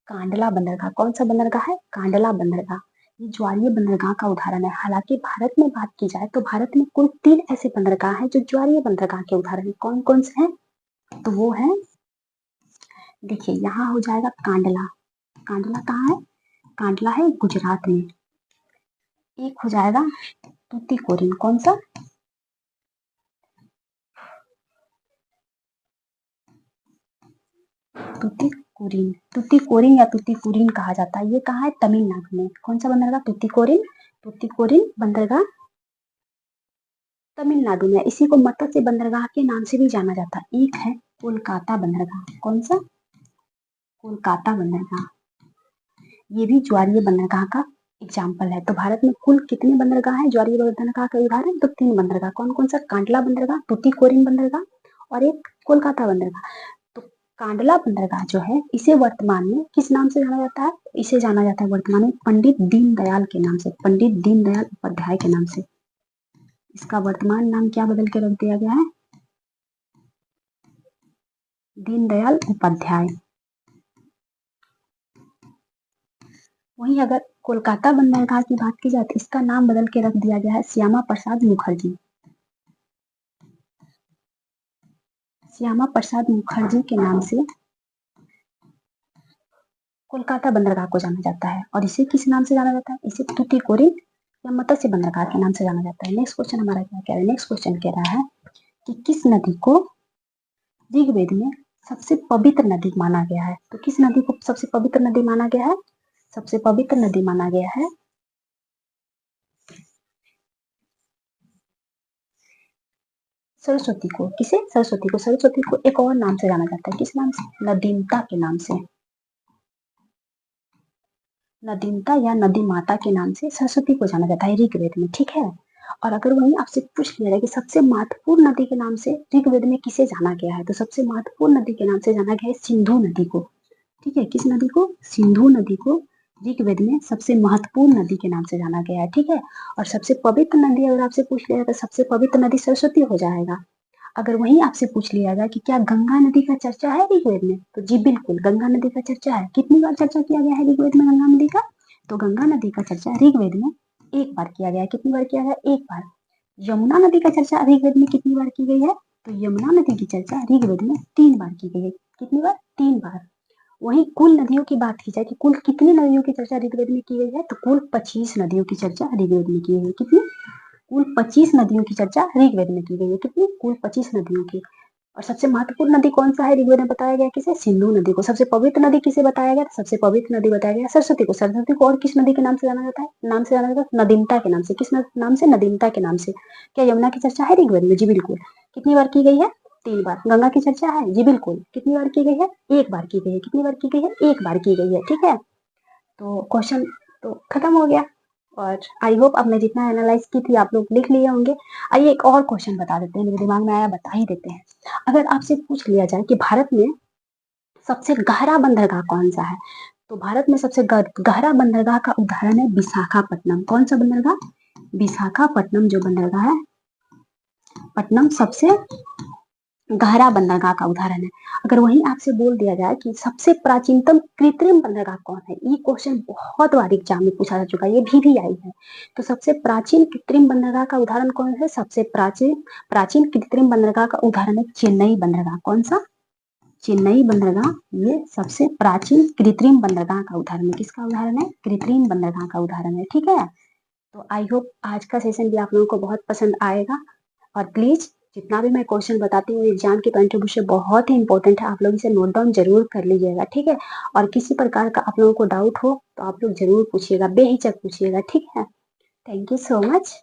कांडला बंदरगाह। कौन सा बंदरगाह है? कांडला बंदरगाह। ये ज्वारीय बंदरगाह का उदाहरण है। हालांकि भारत में बात की जाए तो भारत में कुल 3 ऐसे बंदरगाह हैं जो ज्वारीय बंदरगाह के उदाहरण हैं। कौन कौन से हैं? तो वो है, देखिए यहाँ हो जाएगा कांडला। कांडला कहाँ है? कांडला है गुजरात में। एक हो जाएगा तूतीकोरिन। कौन सा? तूतीकोरिन। तूतीकोरिन या तूतीकोरिन कहा जाता है। ये कहाँ है? तमिलनाडु में। कौन सा बंदरगाह? तूतीकोरिन। तूतीकोरिन बंदरगाह तमिलनाडु में। इसी को मत्स्य बंदरगाह के नाम से भी जाना जाता है। एक है कोलकाता बंदरगाह। कौन सा? कोलकाता बंदरगाह। ये भी ज्वारीय बंदरगाह का एग्जाम्पल है। तो भारत में कुल कितने बंदरगाह हैं ज्वारीय बंदरगाह का उदाहरण? तो 3 बंदरगाह। कौन कौन सा? कांडला बंदरगाह, तूतीकोरिन बंदरगाह और एक कोलकाता बंदरगाह। तो कांडला बंदरगाह जो है इसे वर्तमान में किस नाम से जाना जाता है? इसे जाना जाता है वर्तमान में पंडित दीनदयाल के नाम से, पंडित दीनदयाल उपाध्याय के नाम से। इसका वर्तमान नाम क्या बदल के रख दिया गया है? दीनदयाल उपाध्याय। वहीं अगर कोलकाता बंदरगाह की बात की जाए तो इसका नाम बदल के रख दिया गया है श्यामा प्रसाद मुखर्जी। श्यामा प्रसाद मुखर्जी के नाम से कोलकाता बंदरगाह को जाना जाता है। और इसे किस नाम से जाना जाता है? इसे तूतीकोरिन या मत्स्य बंदरगाह के नाम से जाना जाता है। नेक्स्ट क्वेश्चन हमारा क्या कह रहा है? नेक्स्ट क्वेश्चन कह रहा है कि किस नदी को ऋग्वेद में सबसे पवित्र नदी माना गया है? तो किस नदी को सबसे पवित्र नदी माना गया है? सबसे पवित्र नदी माना गया है सरस्वती को। किसे? सरस्वती को। सरस्वती को एक और नाम से जाना जाता है। किस नाम से? नदीमता के नाम से। नदीमता या नदी माता के नाम से सरस्वती को जाना जाता है ऋग्वेद में। ठीक है। और अगर वहीं आपसे पूछ लिया जाए कि सबसे महत्वपूर्ण नदी के नाम से ऋग्वेद में किसे जाना गया है, तो सबसे महत्वपूर्ण नदी के नाम से जाना गया है सिंधु नदी को। ठीक है। किस नदी को? सिंधु नदी को ऋग्वेद में सबसे महत्वपूर्ण नदी के नाम से जाना गया है। ठीक है। और सबसे पवित्र नदी अगर आपसे पूछ लिया जाए तो सबसे पवित्र नदी सरस्वती हो जाएगा। अगर वहीं आपसे पूछ लिया जाए कि क्या गंगा नदी का चर्चा है ऋग्वेद में, तो जी बिल्कुल गंगा नदी का चर्चा है। कितनी बार चर्चा किया गया है ऋग्वेद में गंगा नदी का? तो गंगा नदी का चर्चा ऋग्वेद में एक बार किया गया है। कितनी बार किया गया? एक बार। यमुना नदी का चर्चा ऋग्वेद में कितनी बार की गई है? तो यमुना नदी की चर्चा ऋग्वेद में 3 बार की गई है। कितनी बार? 3 बार। वहीं कुल नदियों की बात की जाए कि कुल कितनी नदियों की चर्चा ऋग्वेद में की गई है, तो कुल 25 नदियों की चर्चा ऋग्वेद में की गई है। कितनी? कुल 25 नदियों की चर्चा ऋग्वेद में की गई है। कितनी? कुल 25 नदियों की। और सबसे महत्वपूर्ण नदी कौन सा है ऋग्वेद में बताया गया? किसे? सिंधु नदी को। सबसे पवित्र नदी किसे बताया गया? सबसे पवित्र नदी बताया गया सरस्वती को। सरस्वती को और किस नदी के नाम से जाना जाता है? नाम से जाना जाता है नदीमता के नाम से। किस नाम से? नदीमता के नाम से। क्या यमुना की चर्चा है ऋग्वेद में? जी बिल्कुल। कितनी बार की गई है? 3 बार। गंगा की चर्चा है? जी बिल्कुल। कितनी बार की गई है? 1 बार की गई है। कितनी बार की गई है? 1 बार की गई है। ठीक है। तो क्वेश्चन तो खत्म हो गया। और आई होप अब मैं जितना एनालाइज की थी आप लोग लिख लिए होंगे। आइए एक और क्वेश्चन बता देते हैं, मेरे दिमाग में आया बता ही देते हैं। अगर आपसे पूछ लिया जाए कि भारत में सबसे गहरा बंदरगाह कौन सा है, तो भारत में सबसे गहरा बंदरगाह का उदाहरण है विशाखापट्टनम। कौन सा बंदरगाह? विशाखापट्टनम जो बंदरगाह है, पट्टनम सबसे गहरा बंदरगाह का उदाहरण है। अगर वहीं आपसे बोल दिया जाए कि सबसे प्राचीनतम कृत्रिम बंदरगाह कौन है, ये क्वेश्चन बहुत बार एग्जाम में पूछा जा चुका है, ये भी आई है। तो सबसे प्राचीन कृत्रिम बंदरगाह का उदाहरण कौन है? सबसे प्राचीन कृत्रिम बंदरगाह का उदाहरण है चेन्नई बंदरगाह। कौन सा? चेन्नई बंदरगाह। ये सबसे प्राचीन कृत्रिम बंदरगाह का उदाहरण है। किसका उदाहरण है? कृत्रिम बंदरगाह का उदाहरण है। ठीक है। तो आई होप आज का सेशन भी आप लोगों को बहुत पसंद आएगा। और प्लीज जितना भी मैं क्वेश्चन बताती हूँ एग्जाम के पॉइंट ऑफ व्यू से बहुत ही इंपॉर्टेंट है, आप लोग इसे नोट डाउन जरूर कर लीजिएगा। ठीक है। और किसी प्रकार का आप लोगों को डाउट हो तो आप लोग जरूर पूछिएगा, बेहिचक पूछिएगा। ठीक है। Thank you so much.